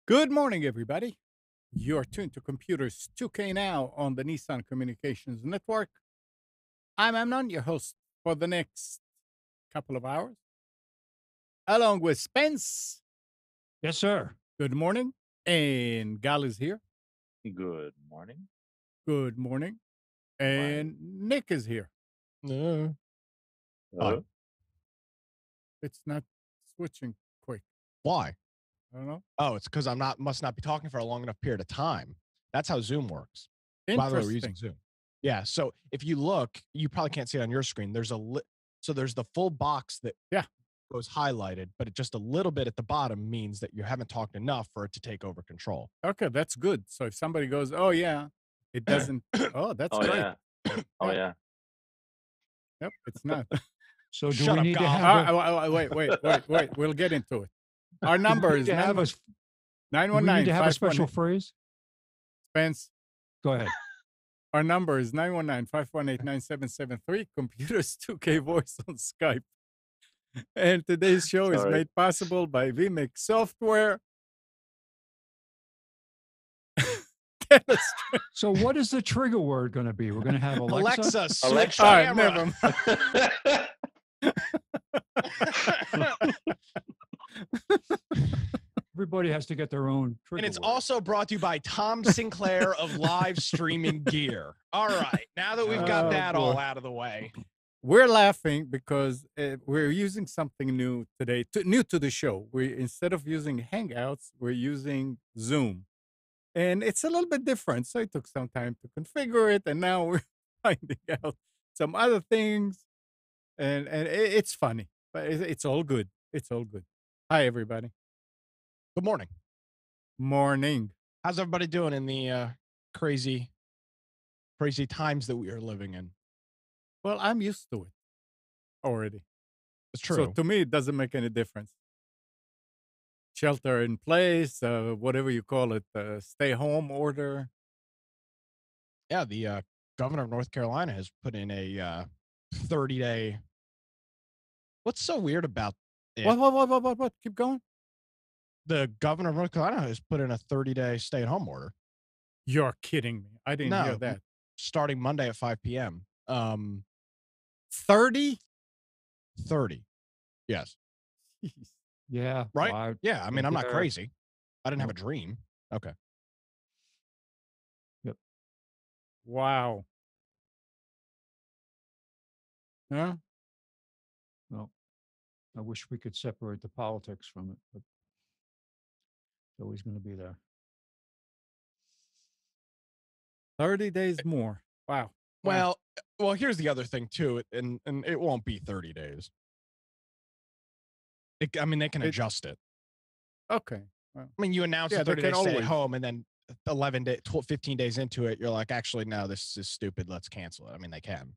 Good morning, everybody. You're tuned to Computers 2K Now on the Nissan Communications Network. I'm Amnon, your host for the next couple of hours, along with Spence. Yes, sir. Good morning. And Gal is here. Good morning. Good morning. And Nick is here. No. Hello? It's not switching quick. Why? I don't know. Oh, it's because must not be talking for a long enough period of time. That's how Zoom works. By the way, we're using Zoom. Yeah. So if you look, you probably can't see it on your screen. There's so there's the full box that goes highlighted, but it just a little bit at the bottom means that you haven't talked enough for it to take over control. Okay, that's good. So if somebody goes, oh yeah, it doesn't. Oh, that's great. Yeah. Oh yeah. Yep, it's not. So do Shut we up, need to Gal. have Wait. We'll get into it. Our number is do we need 919. to have a special phrase? Spence. Go ahead. Our number is 919-518-9773. Computers 2K voice on Skype. And today's show is made possible by vMix software. So what is the trigger word going to be? We're going to have Alexa? Switch All right, camera. Everybody has to get their own trigger And it's word. also brought to you by Tom Sinclair of Live Streaming Gear. All right. Now that we've got that all out of the way. We're laughing because we're using something new today, new to the show. Instead of using Hangouts, we're using Zoom. And it's a little bit different. So it took some time to configure it. And now we're finding out some other things. And it's funny, but it's all good. It's all good. Hi, everybody. Good morning. Morning. How's everybody doing in the crazy times that we are living in? Well, I'm used to it already. It's true. So to me, it doesn't make any difference. Shelter in place, whatever you call it, stay home order. Yeah, the governor of North Carolina has put in a 30-day. What's so weird about it? What? Keep going. The governor of North Carolina has put in a 30-day stay-at-home order. You're kidding me. I didn't hear that. Starting Monday at 5 p.m. 30? 30. Yes. Yeah. Right? Well, Yeah. I mean, I'm not crazy. I didn't have a dream. Okay. Yep. Wow. Huh? Well, I wish we could separate the politics from it, but it's always going to be there. 30 days more. Wow. Well, here's the other thing too, and it won't be 30 days. They can adjust it. Okay. Well, I mean, you announce yeah, a 30 they day can stay at always- home, and then 15 days into it, you're like, actually, no, this is stupid. Let's cancel it. I mean, they can.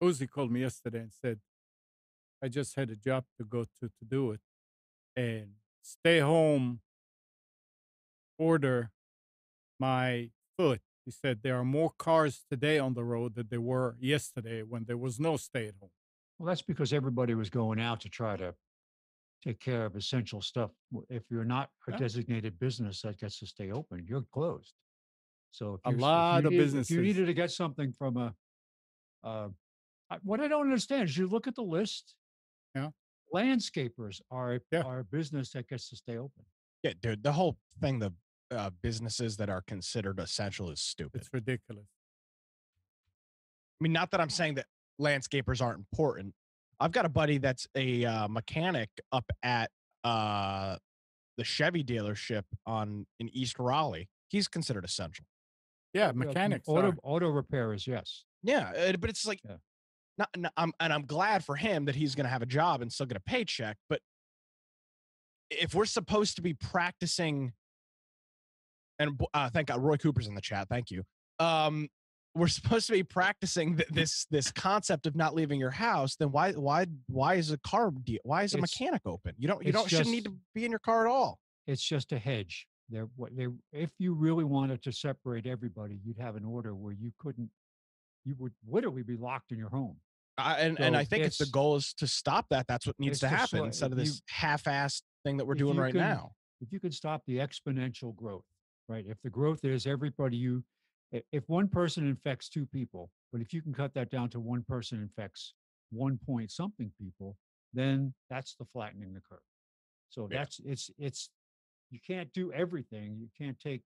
Uzi called me yesterday and said, I just had a job to go to do it. And stay home order my foot. He said there are more cars today on the road than there were yesterday when there was no stay at home. Well, that's because everybody was going out to try to take care of essential stuff. If you're not a designated business that gets to stay open, you're closed. So if if you needed to get something from what I don't understand is you look at the list. Yeah. Landscapers are a business that gets to stay open. Yeah, dude, the whole thing, the businesses that are considered essential is stupid. It's ridiculous. mean, not that I'm saying that landscapers aren't important. I've got a buddy that's a mechanic up at the Chevy dealership in East Raleigh. He's considered essential. Yeah, mechanics auto repairers, yes. Yeah, but it's like, I'm glad for him that he's going to have a job and still get a paycheck. But if we're supposed to be practicing, and thank God Roy Cooper's in the chat. Thank you. We're supposed to be practicing this concept of not leaving your house. Then why is a why is a mechanic open? You shouldn't need to be in your car at all. It's just a hedge. If you really wanted to separate everybody, you'd have an order where you would literally be locked in your home. And I think the goal is to stop that. That's what needs to happen instead of this half-assed thing that we're doing right now. If you could stop the exponential growth, right? If the growth is everybody if one person infects 2 people, but if you can cut that down to one person infects 1 point something people, then that's the flattening the curve. So it's you can't do everything. You can't take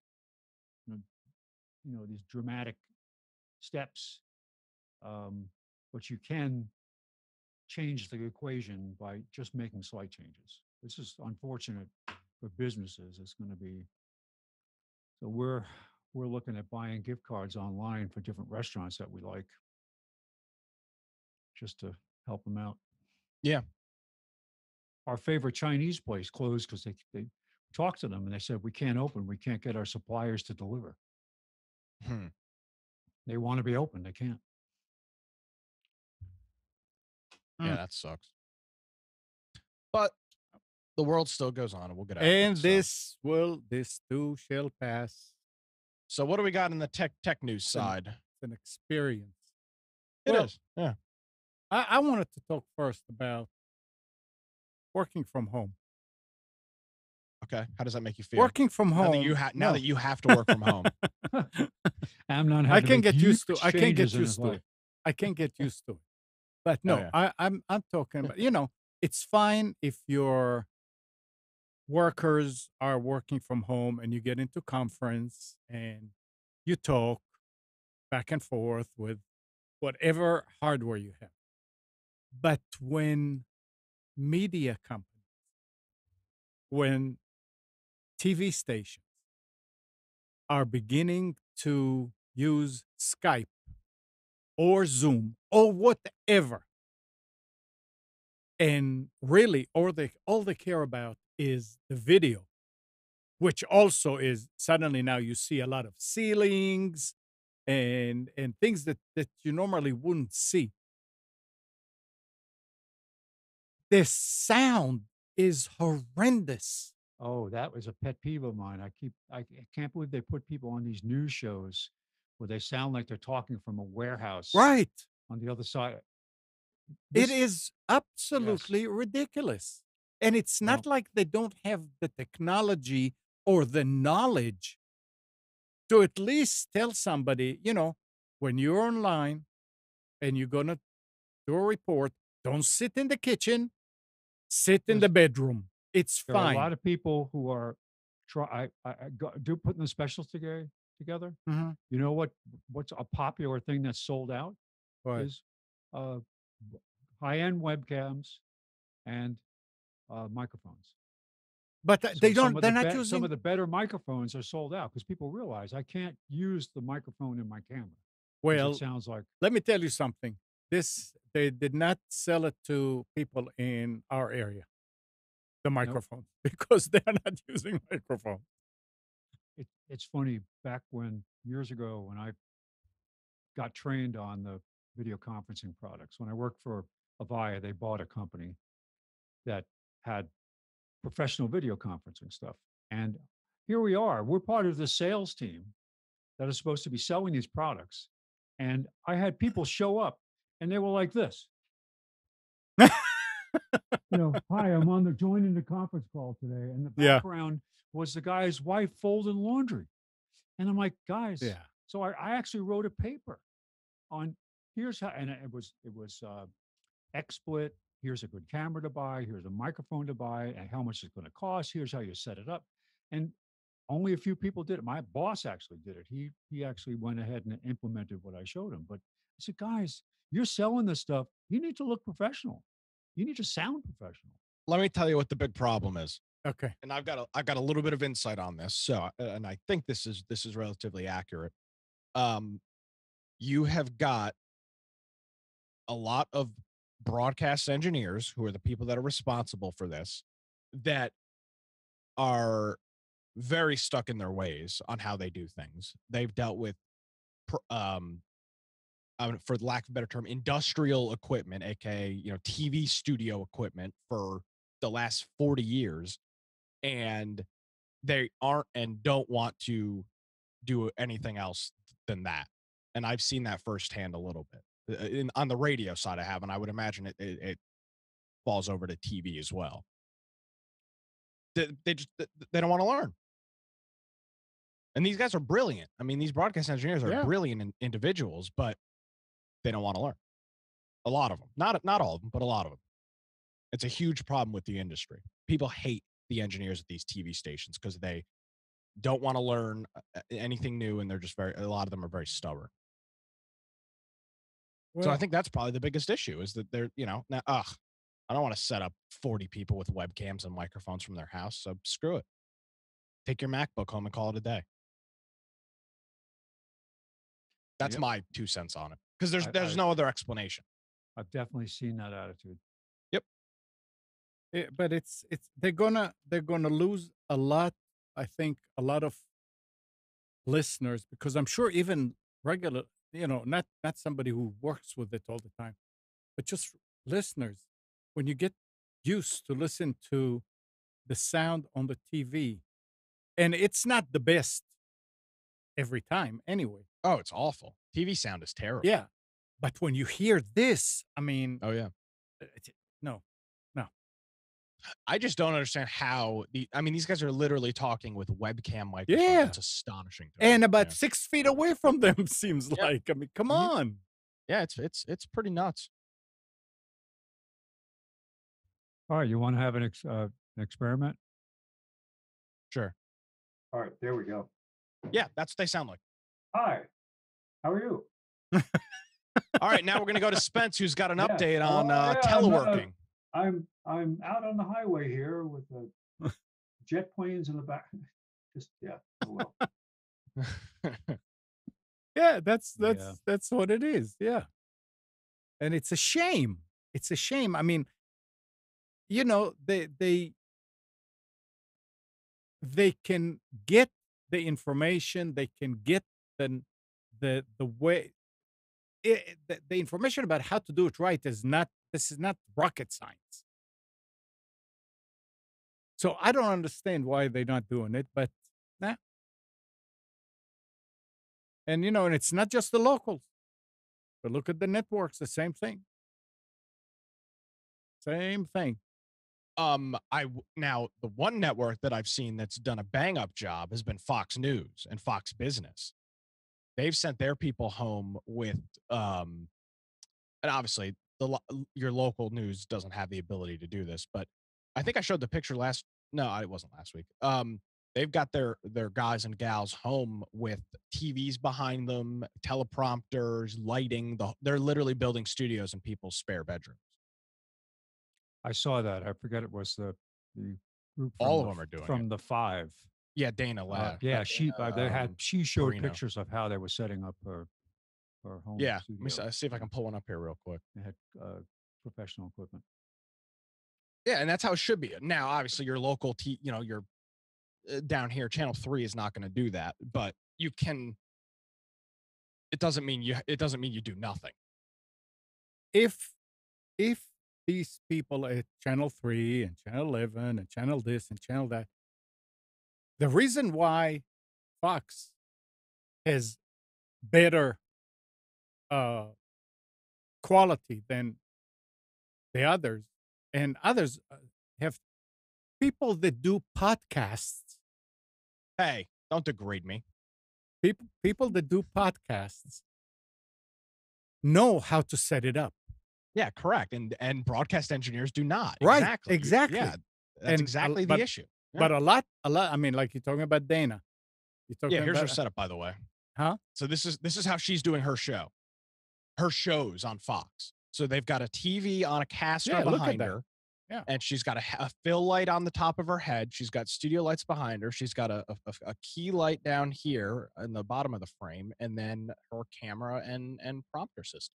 these dramatic steps, but you can change the equation by just making slight changes. This is unfortunate for businesses. It's going to be so we're looking at buying gift cards online for different restaurants that we like, just to help them out. Yeah. Our favorite Chinese place closed because they talked to them and they said, we can't open. We can't get our suppliers to deliver. They want to be open. They can't. Yeah, that sucks. But the world still goes on and we'll get out and of it. This too shall pass. So what do we got in the tech news side? It's an experience. It is. Yeah. I wanted to talk first about working from home. Okay. How does that make you feel? Working from home. Now that you have to work from home. Amnon I can get used to. I can get used to life. it. I can get used to it. But no, I'm talking about, it's fine if your workers are working from home and you get into conference and you talk back and forth with whatever hardware you have. But when media companies, when TV stations are beginning to use Skype or Zoom or whatever, and really all they care about is the video, which also is suddenly now you see a lot of ceilings and things that you normally wouldn't see. The sound is horrendous. Oh, that was a pet peeve of mine. I can't believe they put people on these news shows where they sound like they're talking from a warehouse Right. on the other side. It is absolutely ridiculous. And it's not like they don't have the technology or the knowledge to at least tell somebody, when you're online and you're going to do a report, don't sit in the kitchen, sit in the bedroom. It's fine. There are a lot of people who are putting the specials together. Mm-hmm. You know what's a popular thing that's sold out is high-end webcams and microphones. But they're not using some of the better microphones are sold out because people realize I can't use the microphone in my camera. Well, it sounds like. Let me tell you something. They did not sell it to people in our area, the microphone, because they're not using microphone. It's funny, back years ago when I got trained on the video conferencing products, when I worked for Avaya, they bought a company that had professional video conferencing stuff. And here we are, we're part of the sales team that is supposed to be selling these products. And I had people show up and they were like this. Hi, I'm joining the conference call today. And the background was the guy's wife folding laundry. And I'm like, guys, so I actually wrote a paper on here's how, and it was XSplit. Here's a good camera to buy. Here's a microphone to buy, and how much it's going to cost. Here's how you set it up. And only a few people did it. My boss actually did it. He actually went ahead and implemented what I showed him. But I said, guys, you're selling this stuff. You need to look professional. You need to sound professional. Let me tell you what the big problem is. Okay. And I've got a little bit of insight on this. So, and I think this is relatively accurate. You have got a lot of broadcast engineers who are the people that are responsible for this that are very stuck in their ways on how they do things. They've dealt with, for lack of a better term, industrial equipment, aka TV studio equipment for the last 40 years, and they aren't and don't want to do anything else than that. And I've seen that firsthand a little bit. On the radio side, I have, and I would imagine it falls over to TV as well. They don't want to learn. And these guys are brilliant. I mean, these broadcast engineers are brilliant individuals, but they don't want to learn. A lot of them, not all of them, but a lot of them. It's a huge problem with the industry. People hate the engineers at these TV stations because they don't want to learn anything new, and they're just a lot of them are very stubborn. Well, so I think that's probably the biggest issue is that they're, now, I don't want to set up 40 people with webcams and microphones from their house. So screw it. Take your MacBook home and call it a day. That's my 2 cents on it. Because there's no other explanation. I've definitely seen that attitude. Yep. But they're gonna lose a lot. I think a lot of listeners, because I'm sure even regular, not somebody who works with it all the time, but just listeners, when you get used to listen to the sound on the TV, and it's not the best every time anyway. Oh, it's awful. TV sound is terrible. Yeah. But when you hear this, I mean, oh yeah. No. I just don't understand how these guys are literally talking with webcam microphones. Yeah. It's astonishing. And about 6 feet away from them seems like. I mean, come on. Yeah, it's pretty nuts. All right, you want to have an experiment? Sure. All right, there we go. Yeah, that's what they sound like. Hi, how are you? All right, now we're going to go to Spence, who's got an update on teleworking. I'm out on the highway here with the jet planes in the back. Just oh well. Yeah, that's what it is. Yeah. And it's a shame. It's a shame. I mean, they can get the information, they can get the way the information about how to do it right this is not rocket science. So I don't understand why they're not doing it, but nah. And and it's not just the locals. But look at the networks, the same thing. Same thing. Now the one network that I've seen that's done a bang up job has been Fox News and Fox Business. They've sent their people home with and obviously your local news doesn't have the ability to do this, but I think I showed the picture it wasn't last week. They've got their guys and gals home with TVs behind them, teleprompters, lighting. They're literally building studios in people's spare bedrooms. I saw that. I forget it was the group. All of them are doing from it. the 5. Yeah, Dana left. Yeah, she showed Perino. pictures of how they were setting up her home. Yeah, studio. let me see if I can pull one up here real quick. They had professional equipment. Yeah, and that's how it should be. Now, obviously, your local, your down here, Channel 3 is not going to do that, but you can. It doesn't mean you do nothing. If these people at Channel 3 and Channel 11 and Channel this and Channel that, the reason why Fox has better quality than the others, and others have people that do podcasts. Hey, don't degrade me. People that do podcasts know how to set it up. Yeah, correct. And broadcast engineers do not. Right. Exactly. Yeah, that's exactly the issue. Yeah. But a lot. I mean, like you're talking about Dana. Here's her setup, by the way. Huh? So this is how she's doing her show. her shows on Fox. So they've got a TV on a caster behind her. Yeah. And she's got a fill light on the top of her head. She's got studio lights behind her. She's got a key light down here in the bottom of the frame, and then her camera and prompter system,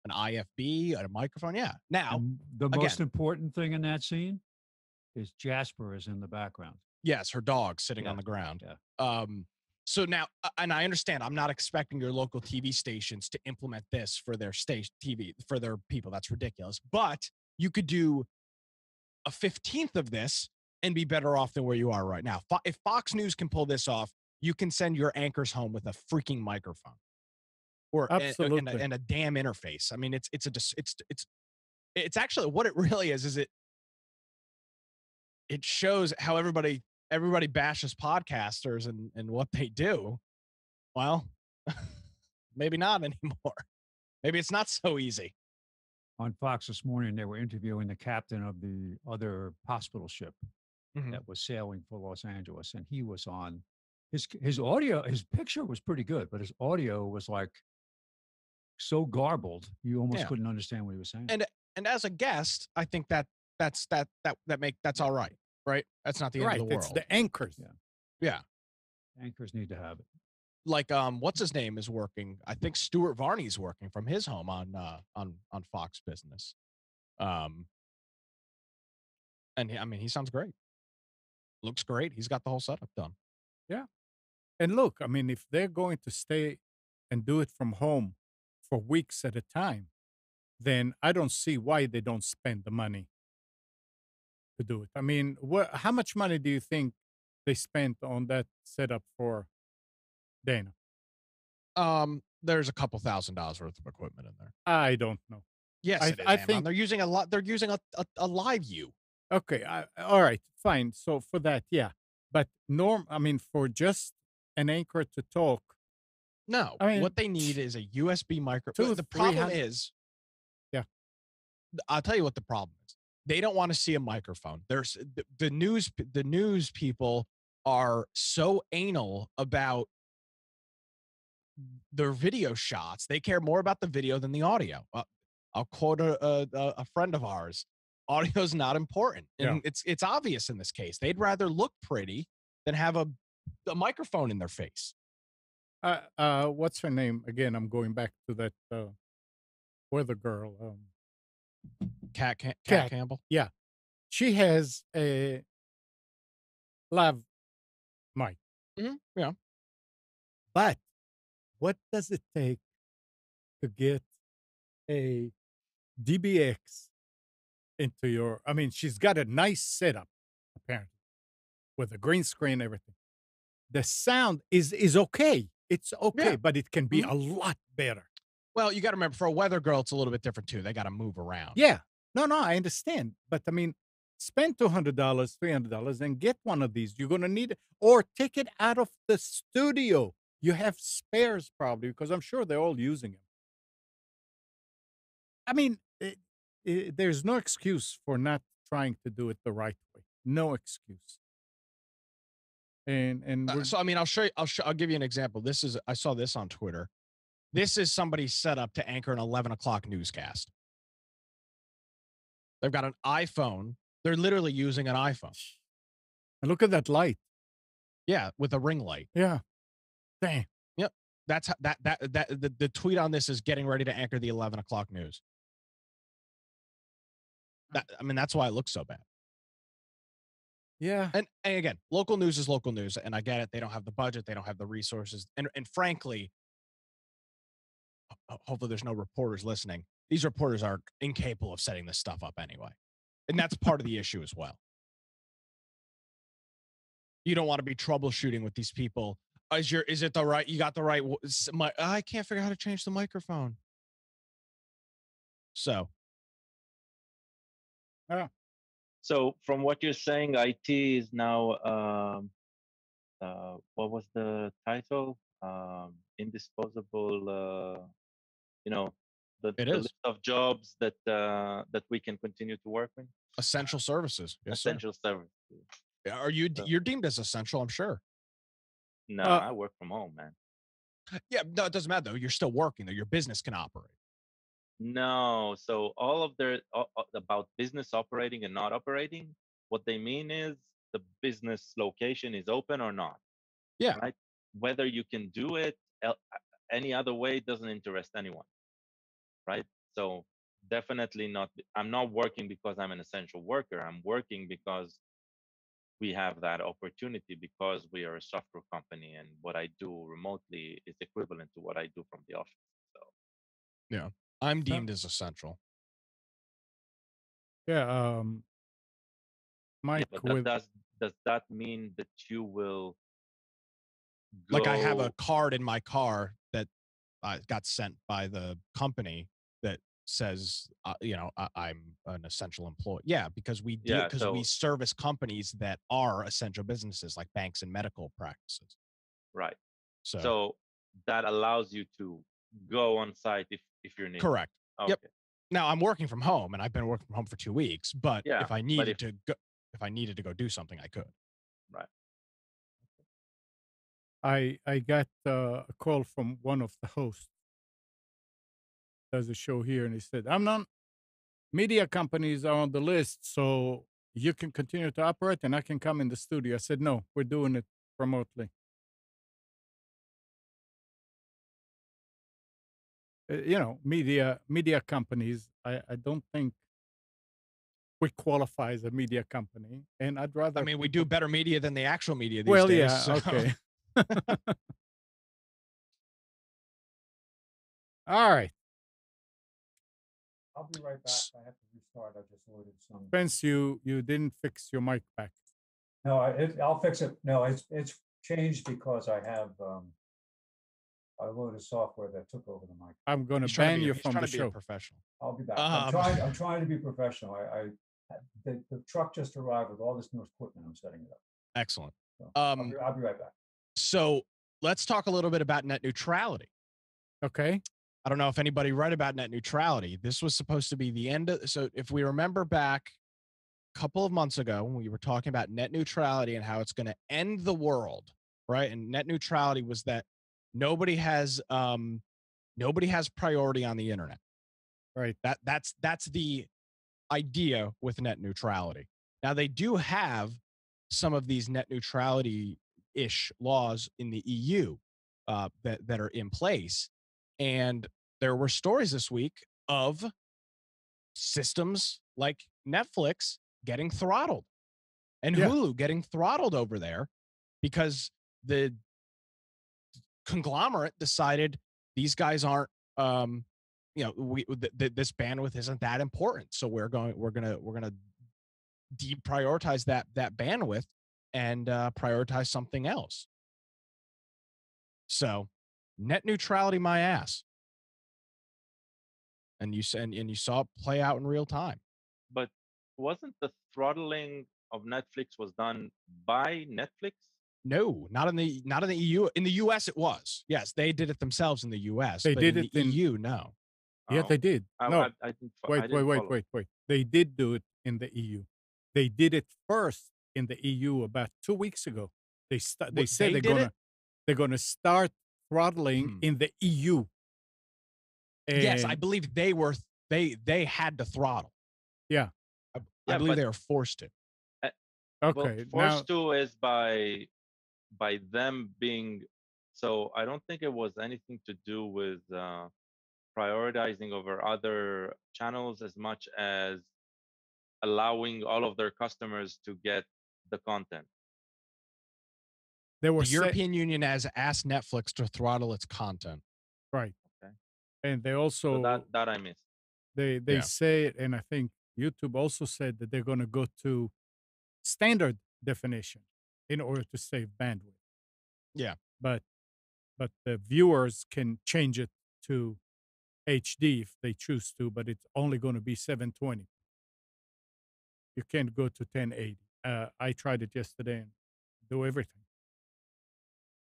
an IFB, a microphone. Yeah. Now, and the most important thing in that scene is Jasper is in the background. Yes, her dog sitting on the ground. Yeah. So now, and I understand, I'm not expecting your local TV stations to implement this for their station TV for their people. That's ridiculous. But you could do a 15th of this and be better off than where you are right now. If Fox News can pull this off, you can send your anchors home with a freaking microphone or absolutely and a damn interface. I mean, it's actually what it really is it shows how everybody bashes podcasters and what they do. Well, maybe not anymore. Maybe it's not so easy. On Fox this morning, they were interviewing the captain of the other hospital ship that was sailing for Los Angeles, and he was on. His audio, his picture was pretty good, but his audio was like so garbled you almost couldn't understand what he was saying. And as a guest, I think that's all right. Right? That's not the end of the world. It's the anchors. Yeah. Anchors need to have it. Like what's his name is working. I think Stuart Varney's working from his home on Fox Business. And he sounds great. Looks great. He's got the whole setup done. Yeah. And look, I mean, if they're going to stay and do it from home for weeks at a time, then I don't see why they don't spend the money to do it. I mean, how much money do you think they spent on that setup for Dana? There's a couple $1,000s worth of equipment in there. I don't know. Yes, I think they're using a lot. They're using a live view. Okay, all right, fine. So for that, yeah, but for just an anchor to talk. No, what they need is a USB microphone. The problem is, I'll tell you what the problem is. They don't want to see a microphone. There's the news people are so anal about their video shots. They care more about the video than the audio. I'll quote a friend of ours. Audio is not important. And it's obvious in this case. They'd rather look pretty than have a microphone in their face. What's her name? Again, I'm going back to that weather girl. Kat Campbell? Yeah. She has a lav mic. Mm-hmm. Yeah. But what does it take to get a DBX into your... I mean, she's got a nice setup, apparently, with a green screen, everything. The sound is okay. It's okay, but it can be a lot better. Well, you got to remember, for a weather girl, it's a little bit different, too. They got to move around. Yeah. No, I understand. But, I mean, spend $200, $300 and get one of these. You're going to need it. Or take it out of the studio. You have spares, probably, because I'm sure they're all using them. I mean, there's no excuse for not trying to do it the right way. No excuse. And so, I mean, I'll show you. I'll give you an example. I saw this on Twitter. This is somebody set up to anchor an 11 o'clock newscast. They've got an iPhone. They're literally using an iPhone. And look at that light. Yeah, with a ring light. Yeah. Dang. Yep. That's how, the tweet on this is getting ready to anchor the 11 o'clock news. That's why it looks so bad. Yeah. And again, local news is local news, and I get it. They don't have the budget, they don't have the resources, and frankly, hopefully there's no reporters listening. These reporters are incapable of setting this stuff up anyway, and that's part of the issue as well. You don't want to be troubleshooting with these people. Is it the right? You got the right? I can't figure out how to change the microphone. So. Yeah. So from what you're saying, IT is now, what was the title? Indisposable, the list of jobs that we can continue to work with. Essential services. Yes, essential services. Are you? You're deemed as essential, I'm sure. No, I work from home, man. Yeah, no, it doesn't matter though. You're still working though. Your business can operate. No, so all of their about business operating and not operating, what they mean is the business location is open or not, Yeah. right? Whether you can do it any other way doesn't interest anyone, right? So definitely not. I'm not working because I'm an essential worker. I'm working because we have that opportunity because we are a software company, and what I do remotely is equivalent to what I do from the office. So yeah, I'm deemed as essential. Yeah, Mike, yeah, but does that mean that you will go? Like I have a card in my car that got sent by the company that says, I'm an essential employee. Yeah, because we deal because we service companies that are essential businesses like banks and medical practices. Right. So So that allows you to go on site if you're needed. Correct. Okay. Yep. Now I'm working from home, and I've been working from home for 2 weeks. But yeah, if I needed to go, if I needed to go do something, I could. Right. I got a call from one of the hosts. Does a show here, and he said, "I'm not. Media companies are on the list, so you can continue to operate, and I can come in the studio." I said, "No, we're doing it remotely." Media companies. I don't think we qualify as a media company, and I'd rather. I mean, we do better media than the actual media these well, days. yeah, So. okay. All right. I'll be right back. I have to restart. I just loaded some. Spence, you didn't fix your mic back. No, I'll fix it. No, it's changed because I have I loaded software that took over the mic. I'm going to ban you from the show. Professional. I'll be back. I'm trying to be professional. The truck just arrived with all this new equipment. I'm setting it up. Excellent. So I'll be right back. So let's talk a little bit about net neutrality. Okay. I don't know if anybody read about net neutrality. This was supposed to be the end of, so if we remember back a couple of months ago when we were talking about net neutrality and how it's going to end the world, right? And net neutrality was that nobody has priority on the internet. Right. That's the idea with net neutrality. Now they do have some of these net neutrality-ish laws in the EU that are in place. And there were stories this week of systems like Netflix getting throttled and Hulu getting throttled over there because the conglomerate decided these guys aren't, this bandwidth isn't that important. So we're gonna deprioritize that bandwidth and prioritize something else. So net neutrality, my ass. And you saw it play out in real time. But wasn't the throttling of Netflix was done by Netflix? No, not in the EU. In the US, it was. Yes, they did it themselves in the US. They but did in it the EU, no. Yeah, they did. No, I didn't, wait. They did do it in the EU. They did it first in the EU about 2 weeks ago. They said they're gonna start throttling in the EU. And yes, I believe they had to throttle. Yeah. I believe they were forced to. Okay. Well, forced to is by them being, so I don't think it was anything to do with prioritizing over other channels as much as allowing all of their customers to get the content. The European Union has asked Netflix to throttle its content. Right. Okay. And they also that I missed. They say it, and I think YouTube also said that they're going to go to standard definition in order to save bandwidth. Yeah. But the viewers can change it to HD if they choose to, but it's only going to be 720. You can't go to 1080. I tried it yesterday and do everything.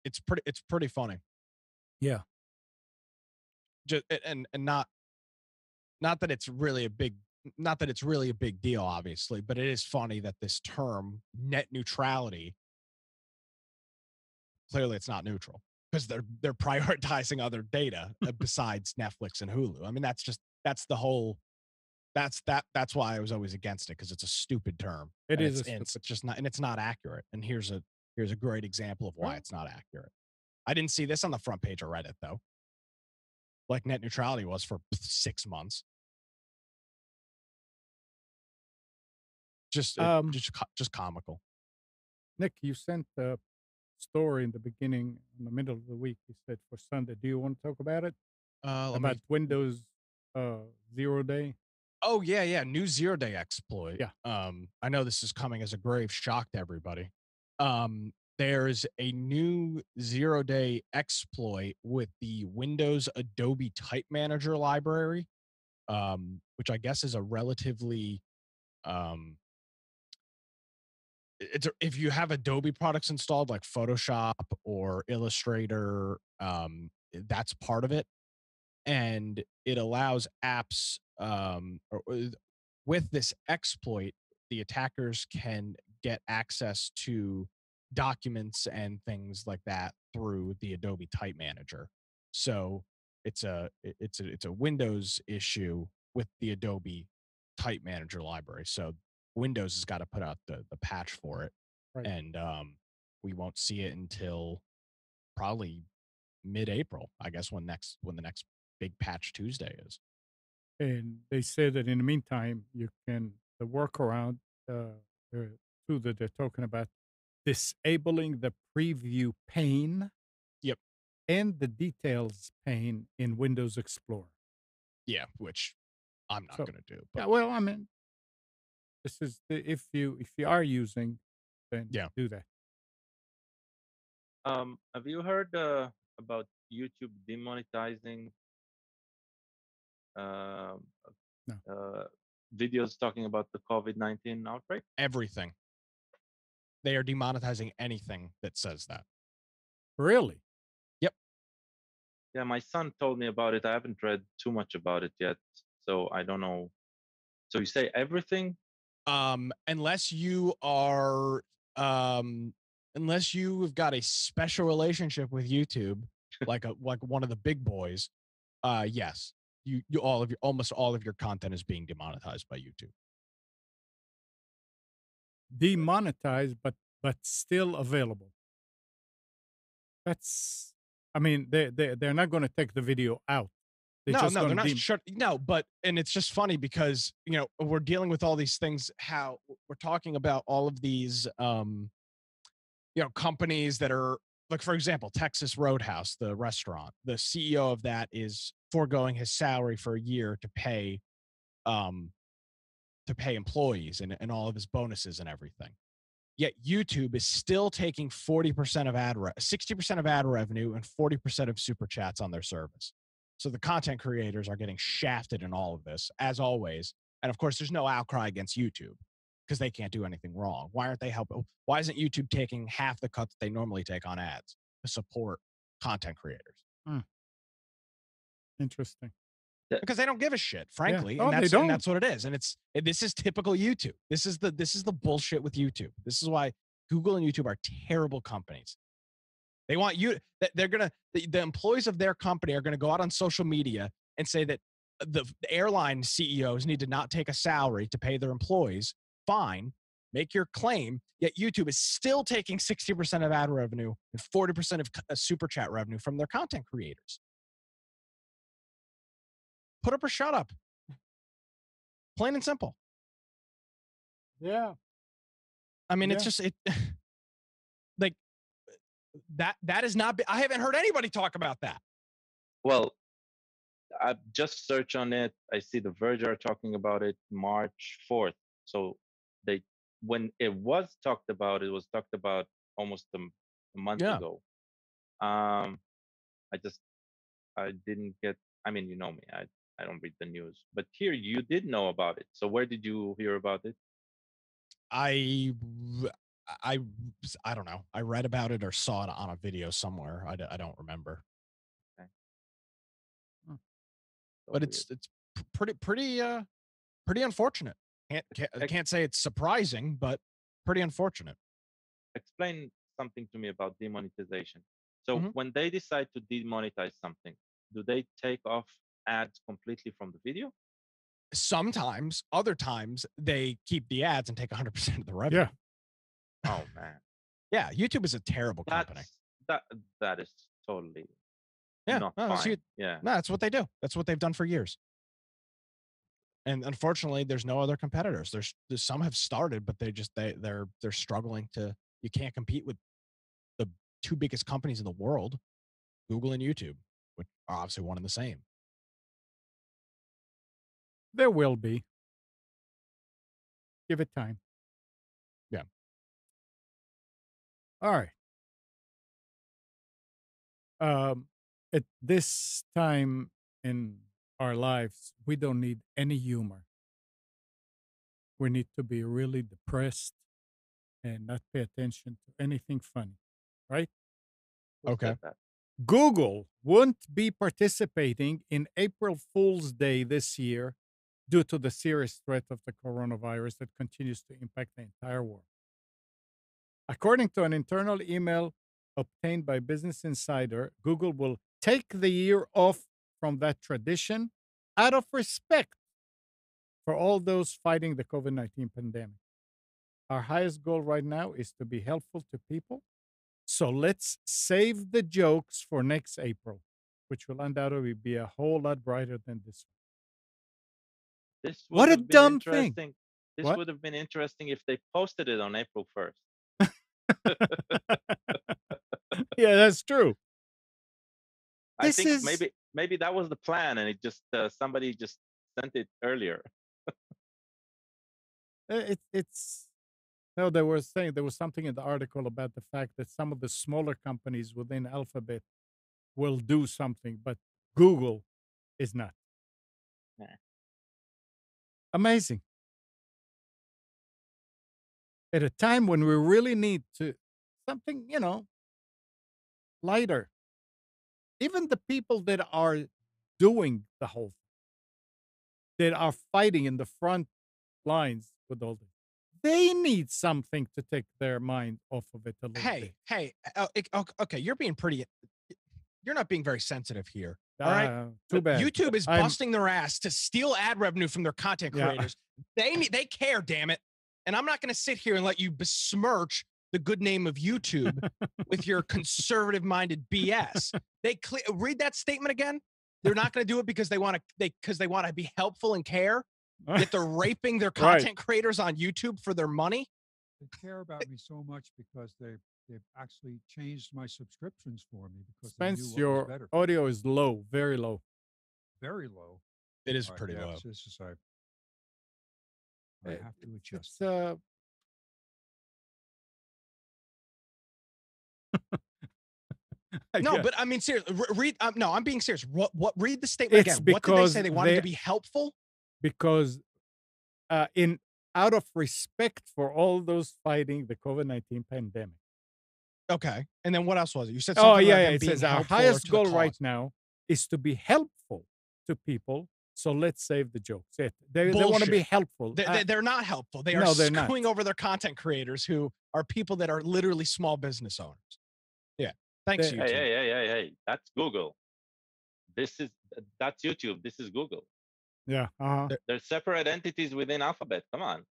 It's pretty funny. Yeah. Just and not that it's really a big deal, obviously, but it is funny that this term net neutrality, clearly it's not neutral. because they're prioritizing other data besides Netflix and Hulu. I mean, that's why I was always against it, because it's a stupid term. It's just not, and it's not accurate. And here's a great example of why it's not accurate. I didn't see this on the front page of Reddit though, like net neutrality was for 6 months. Just comical. Nick, you sent a story in the beginning, in the middle of the week. You said for Sunday. Do you want to talk about it? About Windows 0 day? Oh yeah, new 0-day exploit. Yeah. I know this is coming as a grave shock to everybody. There's a new 0-day exploit with the Windows Adobe Type Manager library, which I guess is a relatively if you have Adobe products installed like Photoshop or Illustrator, that's part of it. And it allows apps with this exploit, the attackers can get access to documents and things like that through the Adobe Type Manager. So it's a Windows issue with the Adobe Type Manager library. So Windows has got to put out the patch for it, right. And we won't see it until probably mid-April, I guess, when the next big patch Tuesday is. And they say that in the meantime, you can the workaround too that they're talking about, disabling the preview pane. Yep. And the details pane in Windows Explorer. Yeah, which I'm not going to do. But. Yeah, well, I mean, this is if you are using, then do that. Have you heard about YouTube demonetizing videos talking about the COVID-19 outbreak? Everything. They are demonetizing anything that says that. Really? Yep. Yeah, my son told me about it. I haven't read too much about it yet, so I don't know. So you say everything? Unless you are unless you've got a special relationship with YouTube, like one of the big boys, yes. Almost all of your content is being demonetized by YouTube. Demonetized, but still available. That's, I mean, they're not going to take the video out. They're not sure. No, but and it's just funny because we're dealing with all these things. How we're talking about all of these, companies that are like, for example, Texas Roadhouse, the restaurant. The CEO of that is foregoing his salary for a year to pay employees and all of his bonuses and everything. Yet YouTube is still taking 40% of 60% of ad revenue and 40% of super chats on their service. So the content creators are getting shafted in all of this, as always. And of course, there's no outcry against YouTube because they can't do anything wrong. Why aren't they helping? Why isn't YouTube taking half the cut that they normally take on ads to support content creators? Interesting. Because they don't give a shit, frankly. Yeah. And that's what it is. And this is typical YouTube. This is the bullshit with YouTube. This is why Google and YouTube are terrible companies. They want you, the employees of their company are going to go out on social media and say that the airline CEOs need to not take a salary to pay their employees. Fine, make your claim. Yet YouTube is still taking 60% of ad revenue and 40% of super chat revenue from their content creators. Put up or shut up. Plain and simple. Yeah. I mean, it's just like that is not. I haven't heard anybody talk about that. Well, I just search on it. I see The Verge are talking about it March 4th. So when it was talked about, it was talked about almost a month ago. I didn't get. I mean, you know me. I don't read the news, but here you did know about it. So where did you hear about it? I don't know. I read about it or saw it on a video somewhere. I don't remember. Okay. So but weird. It's pretty unfortunate. Can't say it's surprising, but pretty unfortunate. Explain something to me about demonetization. So when they decide to demonetize something, do they take off ads completely from the video? Sometimes, other times they keep the ads and take 100% of the revenue. Yeah. Oh man. Yeah, YouTube is a terrible company. That is totally not fine. Yeah. No, that's what they do. That's what they've done for years. And unfortunately, there's no other competitors. There's some have started, but they're struggling to. You can't compete with the two biggest companies in the world, Google and YouTube, which are obviously one and the same. There will be. Give it time. Yeah. All right. At this time in our lives, we don't need any humor. We need to be really depressed and not pay attention to anything funny, right? Okay. Google won't be participating in April Fool's Day this year due to the serious threat of the coronavirus that continues to impact the entire world. According to an internal email obtained by Business Insider, Google will take the year off from that tradition out of respect for all those fighting the COVID-19 pandemic. Our highest goal right now is to be helpful to people. So let's save the jokes for next April, which will undoubtedly be a whole lot brighter than this one. This would What a dumb thing. This would have been interesting if they posted it on April 1st. Yeah, that's true. I think maybe that was the plan, and it just somebody just sent it earlier. It's no, they were saying there was something in the article about the fact that some of the smaller companies within Alphabet will do something, but Google is not. Yeah. Amazing. At a time when we really need to something, lighter. Even the people that are doing the whole thing, that are fighting in the front lines with all this, they need something to take their mind off of it a little bit. Hey, okay, you're not being very sensitive here. All right, too bad. YouTube is busting their ass to steal ad revenue from their content creators. Yeah. They care, damn it. And I'm not going to sit here and let you besmirch the good name of YouTube with your conservative-minded BS. Read that statement again. They're not going to do it because they want to be helpful and care. Yet they're raping their content creators on YouTube for their money. They care about me so much because they've actually changed my subscriptions for me because Spence, your audio is low, very low. Very low. It is pretty low. I have to adjust. No, but I mean, seriously, read. No, I'm being serious. Read the statement again. What did they say? They wanted to be helpful? Because out of respect for all those fighting the COVID-19 pandemic. Okay. And then what else was it? You said something about it says our highest goal right now is to be helpful to people. So let's save the jokes. They want to be helpful. They're not helpful. They are screwing over their content creators who are people that are literally small business owners. Yeah. Thanks, YouTube. Hey. That's Google. That's YouTube. This is Google. Yeah. They're separate entities within Alphabet. Come on.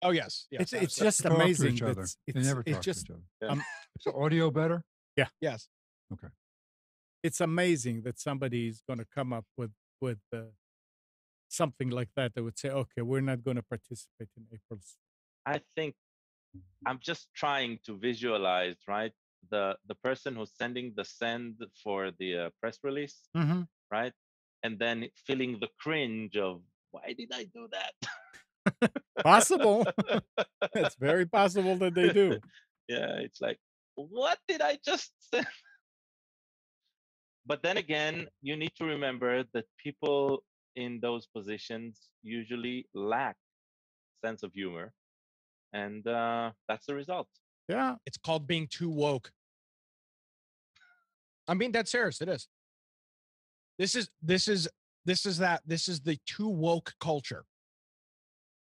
Oh, yes. It's just amazing. They never talk to each other. Yeah. Is the audio better? Yeah. Yes. Okay. It's amazing that somebody's going to come up with something like that would say, okay, we're not going to participate in April's. I think I'm just trying to visualize, right? The person who's sending the send for the press release, right? And then feeling the cringe of, why did I do that? Possible. It's very possible that they do. Yeah, it's like, what did I just say? But then again, you need to remember that people in those positions usually lack sense of humor. And that's the result. Yeah. It's called being too woke. I'm being dead serious. It is. This is the too woke culture.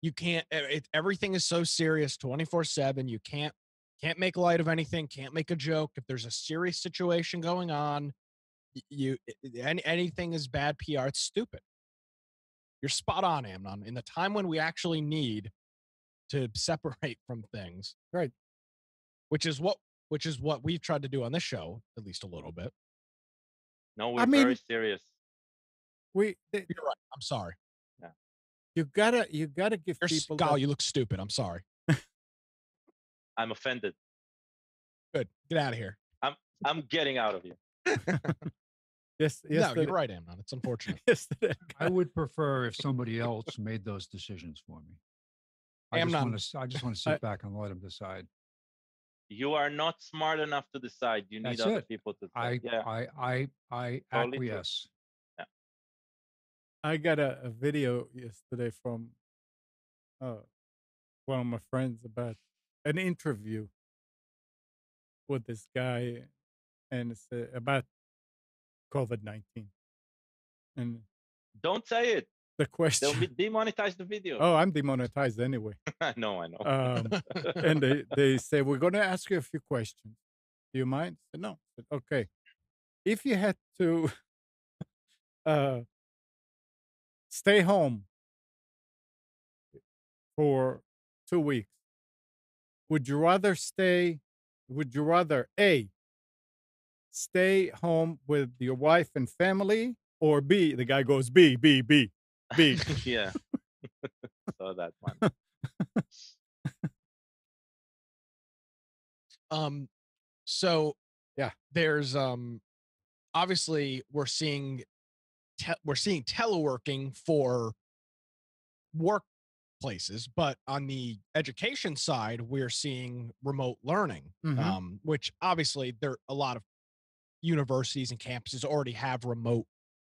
You can't, everything is so serious 24/7. You can't Can't make light of anything. Can't make a joke. If there's a serious situation going on, anything is bad PR. It's stupid. You're spot on, Amnon. In the time when we actually need to separate from things, right? Which is what we've tried to do on this show, at least a little bit. No, we're very serious. You're right. I'm sorry. Yeah. You gotta give people. You look stupid. I'm sorry. I'm offended. Good. Get out of here. I'm getting out of here. Yes. No, you're right, Amnon. It's unfortunate. I would prefer if somebody else made those decisions for me. I just want to sit back and let them decide. You are not smart enough to decide. You need other people to decide. I acquiesce. Yeah. I got a video yesterday from one of my friends about an interview with this guy, and it's about COVID-19. And don't say it. The question. They'll demonetize the video. Oh, I'm demonetized anyway. I know. And they say, we're going to ask you a few questions. Do you mind? I said, no. I said, okay. If you had to stay home for 2 weeks, would you rather A, stay home with your wife and family, or B, the guy goes B. Yeah. Saw that one. So yeah, there's obviously we're seeing teleworking for workplaces, but on the education side, we're seeing remote learning, which obviously there a lot of universities and campuses already have remote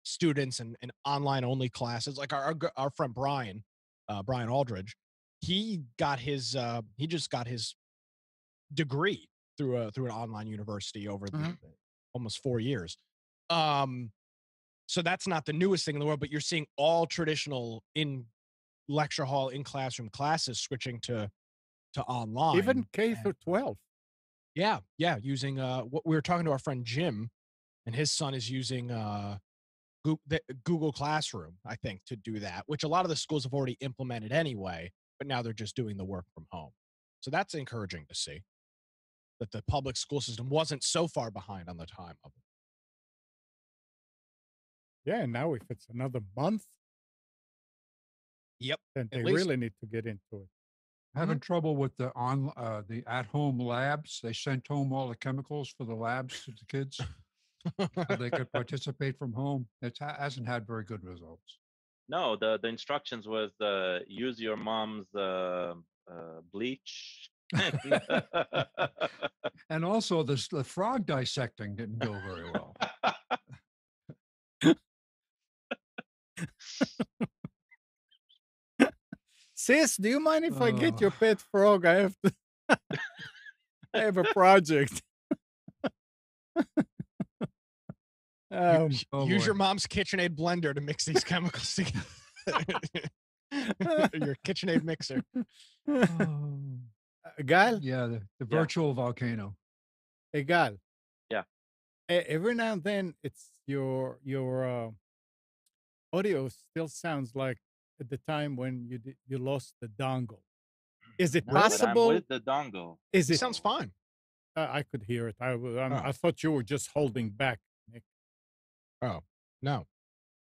students and online only classes. Like our friend Brian Aldridge, he just got his degree through an online university over the almost 4 years. So that's not the newest thing in the world, but you're seeing all traditional in lecture hall, in classroom classes switching to online. Even K through 12. Yeah. Using what we were talking to our friend Jim, and his son is using Google Classroom, I think, to do that, which a lot of the schools have already implemented anyway, but now they're just doing the work from home. So that's encouraging to see that the public school system wasn't so far behind on the time of it. Yeah, and now if it's another month, then they really need to get into it. Having trouble with the at-home labs. They sent home all the chemicals for the labs to the kids so they could participate from home. It hasn't had very good results. No, the instructions was use your mom's bleach. And also the frog dissecting didn't go very well. Sis, do you mind if I get your pet frog? I have a project. Use your mom's KitchenAid blender to mix these chemicals together. Your KitchenAid mixer. Gal? Yeah, the virtual volcano. Hey, Gal. Yeah. Every now and then, it's your audio still sounds like at the time when you lost the dongle. Is it possible? I'm with the dongle. It sounds fine. I could hear it. I thought you were just holding back, Nick. Oh, no.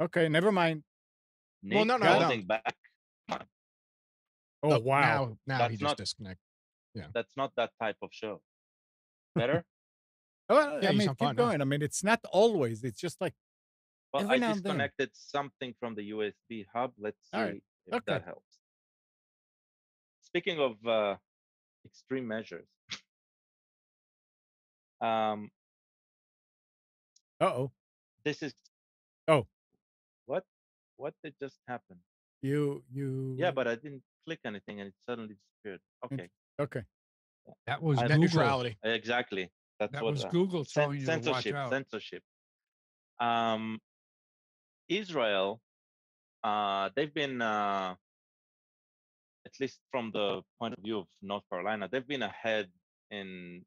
Okay, never mind. Nick holding back. Oh, wow. Now he just disconnected. Yeah. That's not that type of show. Better? Well, I mean, keep going. I mean, it's not always. It's just like. Well, I disconnected something from the USB hub. Let's see if that helps. Speaking of extreme measures. This is. Oh. What did just happen? You. Yeah, but I didn't click anything and it suddenly disappeared. Okay. Okay. That was net neutrality. Exactly. That was Google telling you to watch out. Censorship. Israel, they've been, at least from the point of view of North Carolina, they've been ahead in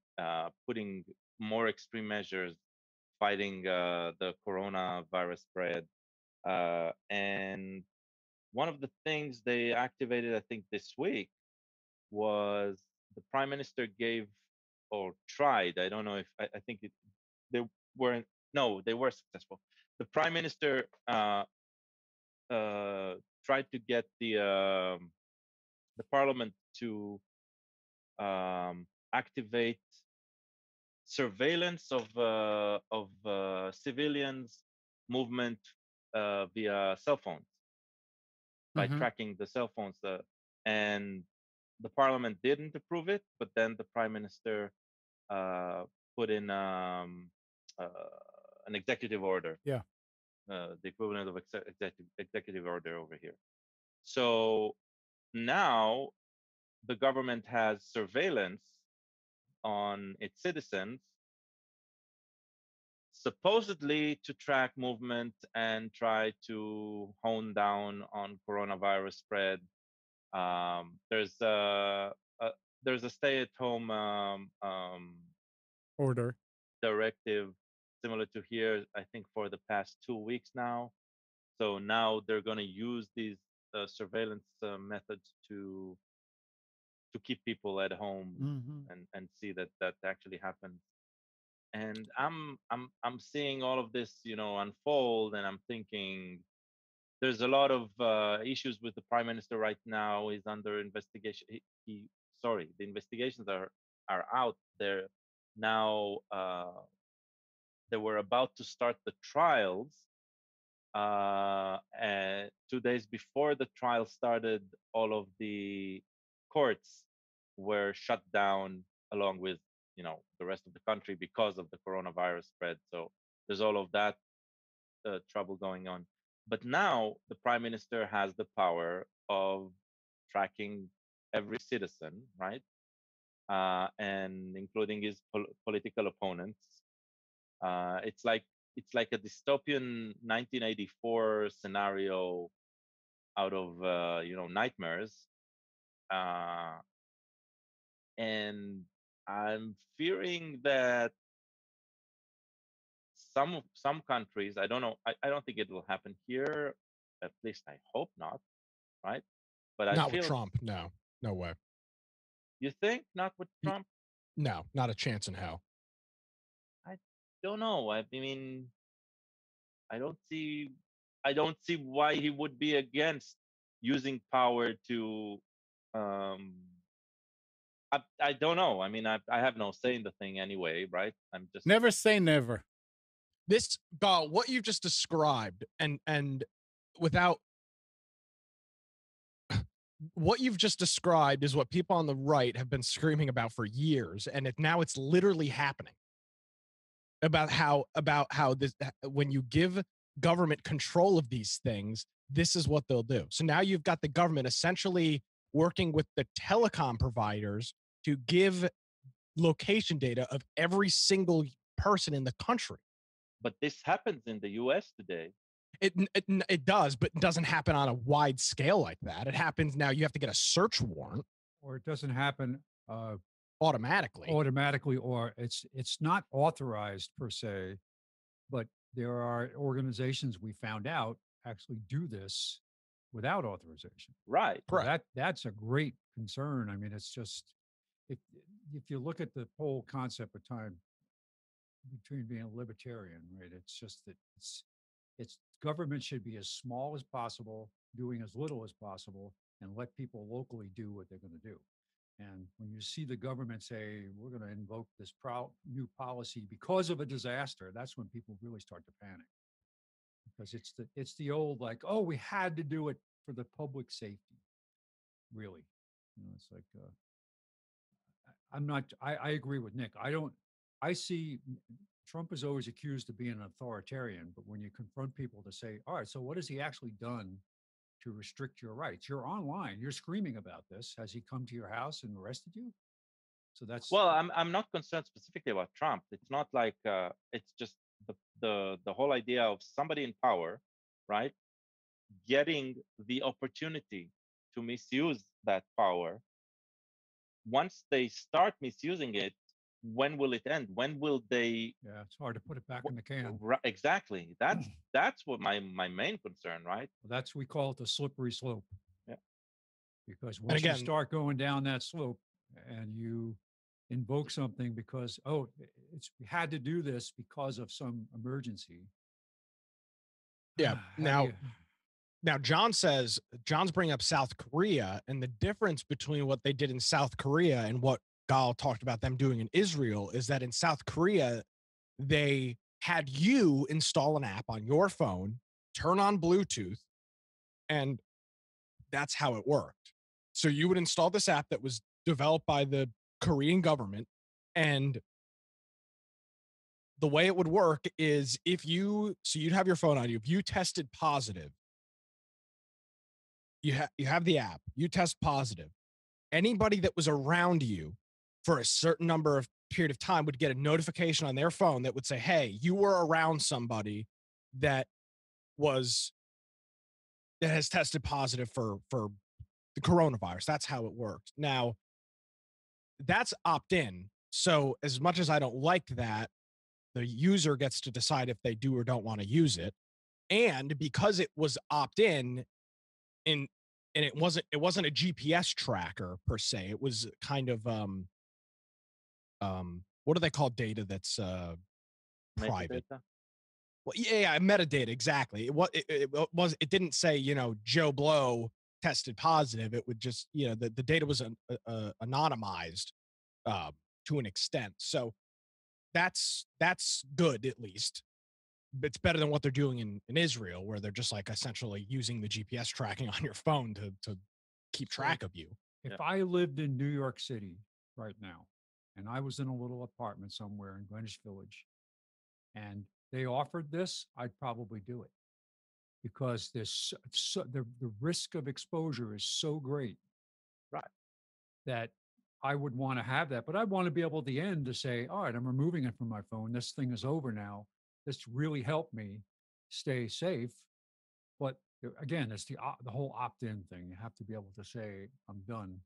putting more extreme measures fighting the coronavirus spread. And one of the things they activated, I think, this week was the prime minister gave or tried. I don't know if I think they weren't. No, they were successful. The prime minister tried to get the parliament to activate surveillance of civilians movement via cell phones by tracking the cell phones. And the parliament didn't approve it, but then the prime minister put in an executive order. Yeah. The equivalent of executive order over here. So now the government has surveillance on its citizens, supposedly to track movement and try to hone down on coronavirus spread. There's a stay-at-home order directive similar to here, I think, for the past 2 weeks now. So now they're going to use these surveillance methods to keep people at home and see that that actually happens. And I'm seeing all of this, unfold, and I'm thinking there's a lot of issues with the prime minister right now. He's under investigation. The investigations are out there now. They were about to start the trials. And 2 days before the trial started, all of the courts were shut down along with the rest of the country because of the coronavirus spread. So there's all of that trouble going on. But now the prime minister has the power of tracking every citizen, right? And including his political opponents. It's like a dystopian 1984 scenario out of nightmares, and I'm fearing that some countries, I don't know, I don't think it will happen here, at least I hope not, right? But I Not feel with Trump. No way. You think not with Trump? No, not a chance in hell. I don't know. I mean, I don't see why he would be against using power to I don't know. I mean, I have no say in the thing anyway, right? I'm just never say never. This what you've just described, and without what you've just described is what people on the right have been screaming about for years, and now it's literally happening. About how this, when you give government control of these things, this is what they'll do. So now you've got the government essentially working with the telecom providers to give location data of every single person in the country. But this happens in the US today. It does, but it doesn't happen on a wide scale like that. It happens now. You have to get a search warrant, or it doesn't happen automatically, or it's not authorized per se, but there are organizations we found out actually do this without authorization. Right. So that's a great concern. I mean, it's just if you look at the whole concept of time between being a libertarian, right? It's just that it's government should be as small as possible, doing as little as possible, and let people locally do what they're going to do. And when you see the government say, we're going to invoke this new policy because of a disaster, that's when people really start to panic. Because it's the old, like, oh, we had to do it for the public safety. Really. It's like, I agree with Nick. I see Trump is always accused of being an authoritarian, but when you confront people to say, all right, so what has he actually done to restrict your rights? You're online. You're screaming about this. Has he come to your house and arrested you? So that's well. I'm not concerned specifically about Trump. It's not like it's just the whole idea of somebody in power, right, getting the opportunity to misuse that power once they start misusing it, when will it end? When will they? Yeah, it's hard to put it back in the can. Exactly. That's what my main concern, right? Well, we call it the slippery slope. Yeah. Because once you start going down that slope and you invoke something because we had to do this because of some emergency. Yeah. Now John's bringing up South Korea, and the difference between what they did in South Korea and what Gal talked about them doing in Israel is that in South Korea, they had you install an app on your phone, turn on Bluetooth, and that's how it worked. So you would install this app that was developed by the Korean government, and the way it would work is you'd have your phone on you. If you tested positive, you have the app, you test positive. Anybody that was around you for a certain number of period of time would get a notification on their phone that would say, hey, you were around somebody that has tested positive for the coronavirus. That's how it works. Now, that's opt-in. So as much as I don't like that, the user gets to decide if they do or don't want to use it. And because it was opt-in, and it wasn't a GPS tracker per se. It was kind of what do they call data that's private? Metadata? Well, yeah, metadata, exactly. It didn't say, Joe Blow tested positive. It would just, the data was anonymized to an extent. So that's good, at least. It's better than what they're doing in Israel, where they're just like essentially using the GPS tracking on your phone to keep track of you. If I lived in New York City right now, and I was in a little apartment somewhere in Greenwich Village, and they offered this, I'd probably do it because the risk of exposure is so great, right, that I would want to have that. But I want to be able at the end to say, all right, I'm removing it from my phone. This thing is over now. This really helped me stay safe. But again, it's the whole opt-in thing. You have to be able to say, I'm done.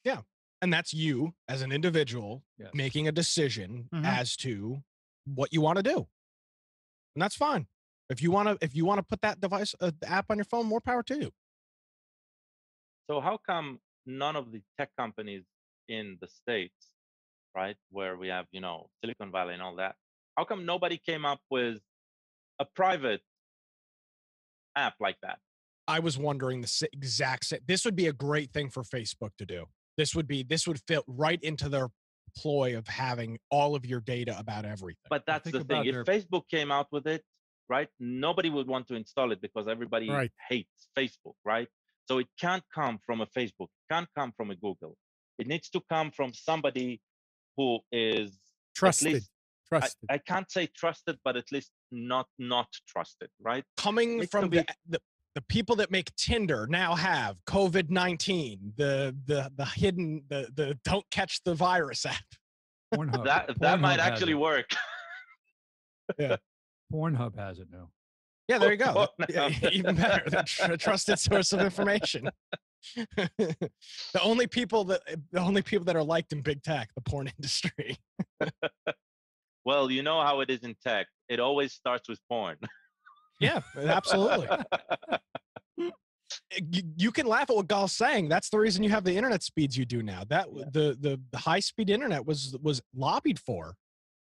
Yeah. And that's you as an individual making a decision as to what you want to do. And that's fine. If you want to put that device, the app on your phone, more power to you. So how come none of the tech companies in the States, right, where we have, Silicon Valley and all that, how come nobody came up with a private app like that? I was wondering the exact same. This would be a great thing for Facebook to do. This would fit right into their ploy of having all of your data about everything. But that's the thing. If Facebook came out with it, right, nobody would want to install it because everybody hates Facebook, right? So it can't come from a Facebook, it can't come from a Google. It needs to come from somebody who is trusted. I can't say trusted, but at least not trusted, right? Coming from the people that make Tinder now have COVID-19, the hidden, the don't catch the virus app. Pornhub. That might actually work. Yeah. Pornhub has it now. Yeah, there you go. Even better. A trusted source of information. The only people that are liked in big tech, the porn industry. Well, you know how it is in tech. It always starts with porn. Yeah, absolutely. You can laugh at what Gal's saying. That's the reason you have the internet speeds you do now. The high speed internet was lobbied for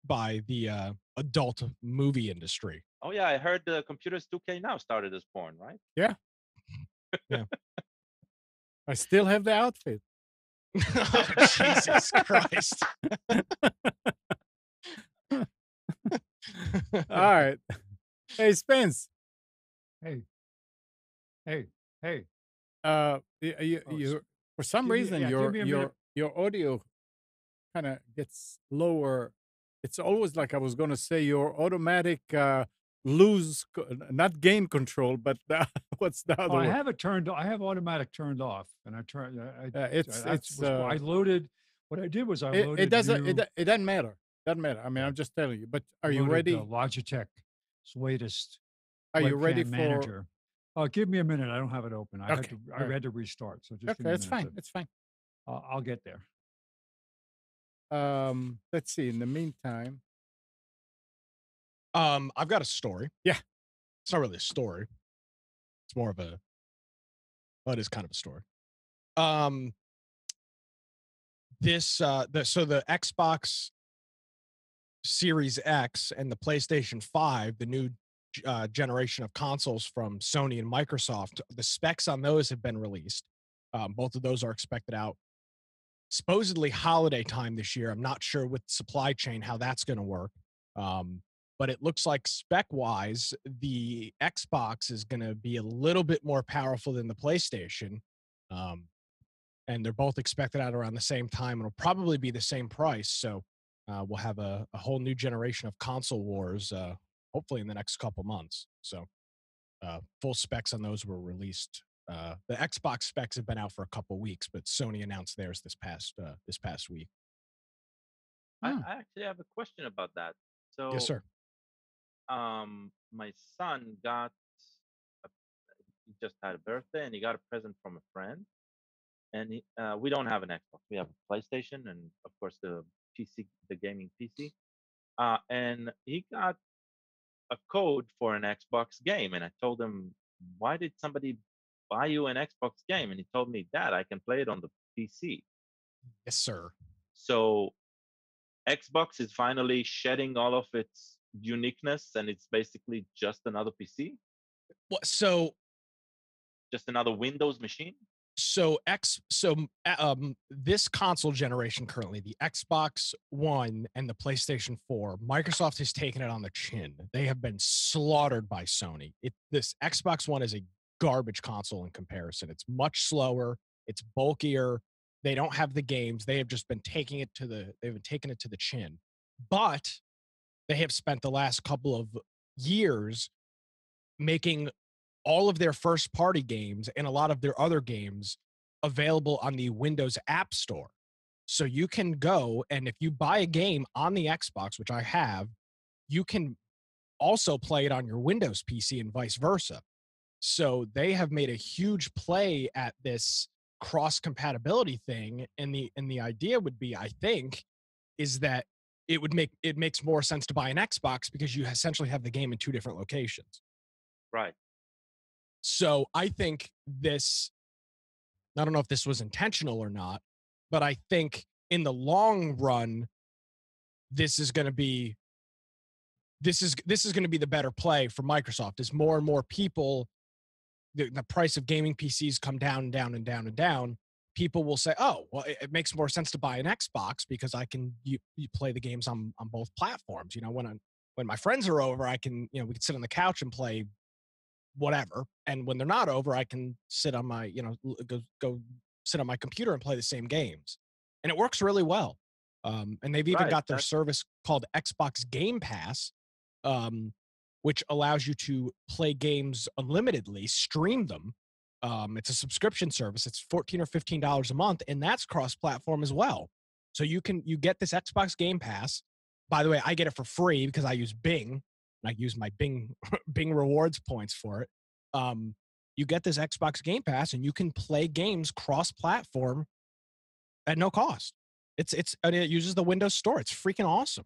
by the adult movie industry. Oh yeah, I heard the Computers 2K Now started as porn, right? Yeah. Yeah. I still have the outfit. Oh, Jesus Christ. All right. Hey, Spence. Hey. You for some reason your audio kind of gets lower. It's always like I was going to say your automatic not gain control, but what's the other I word? have it turned. I have automatic turned off, and I turned. I loaded. What I did was I loaded. It doesn't matter. Doesn't matter. I mean, I'm just telling you. But are you ready? Logitech's latest. Are you ready for? Manager. Give me a minute. I don't have it open. I had to restart. So just okay. It's fine. It's fine. I'll get there. Let's see. In the meantime, I've got a story. Yeah. It's not really a story. It's more of a, well, it is kind of a story. The Xbox Series X and the PlayStation 5, the new generation of consoles from Sony and Microsoft, the specs on those have been released. Both of those are expected out supposedly holiday time this year. I'm not sure with supply chain how that's going to work. But it looks like spec wise, the Xbox is going to be a little bit more powerful than the PlayStation. And they're both expected out around the same time. It'll probably be the same price. So we'll have a whole new generation of console wars, hopefully in the next couple months. So full specs on those were released. The Xbox specs have been out for a couple weeks, but Sony announced theirs this past week. I actually have a question about that. So, yes, sir. My son he just had a birthday and he got a present from a friend. And we don't have an Xbox. We have a PlayStation and, of course, the PC, the gaming PC. And he got a code for an Xbox game. And I told him, why did somebody buy you an Xbox game? And he told me, Dad, I can play it on the PC. Yes, sir. So Xbox is finally shedding all of its uniqueness and it's basically just another PC. So just another Windows machine. This console generation currently, the Xbox One and the PlayStation 4, Microsoft has taken it on the chin. They have been slaughtered by Sony. This Xbox One is a garbage console in comparison. It's much slower. It's bulkier. They don't have the games. They have just been taking it to the chin. But they have spent the last couple of years making all of their first party games and a lot of their other games available on the Windows App Store. So you can go, and if you buy a game on the Xbox, which I have, you can also play it on your Windows PC and vice versa. So they have made a huge play at this cross compatibility thing. And the idea would be, I think, is that it makes more sense to buy an Xbox because you essentially have the game in two different locations. Right. So I think I don't know if this was intentional or not, but I think in the long run, this is going to be the better play for Microsoft as more and more people, the price of gaming PCs come down and down and down and down. People will say, oh, well, it makes more sense to buy an Xbox because you play the games on both platforms. You know, when my friends are over, we can sit on the couch and play whatever. And when they're not over, I can sit on my, go sit on my computer and play the same games. And it works really well. And they've even got their service called Xbox Game Pass, which allows you to play games unlimitedly, stream them. It's a subscription service. It's $14 or $15 a month, and that's cross-platform as well. So you get this Xbox Game Pass. By the way, I get it for free because I use Bing. I use my Bing rewards points for it. You get this Xbox Game Pass and you can play games cross-platform at no cost. And it uses the Windows Store. It's freaking awesome.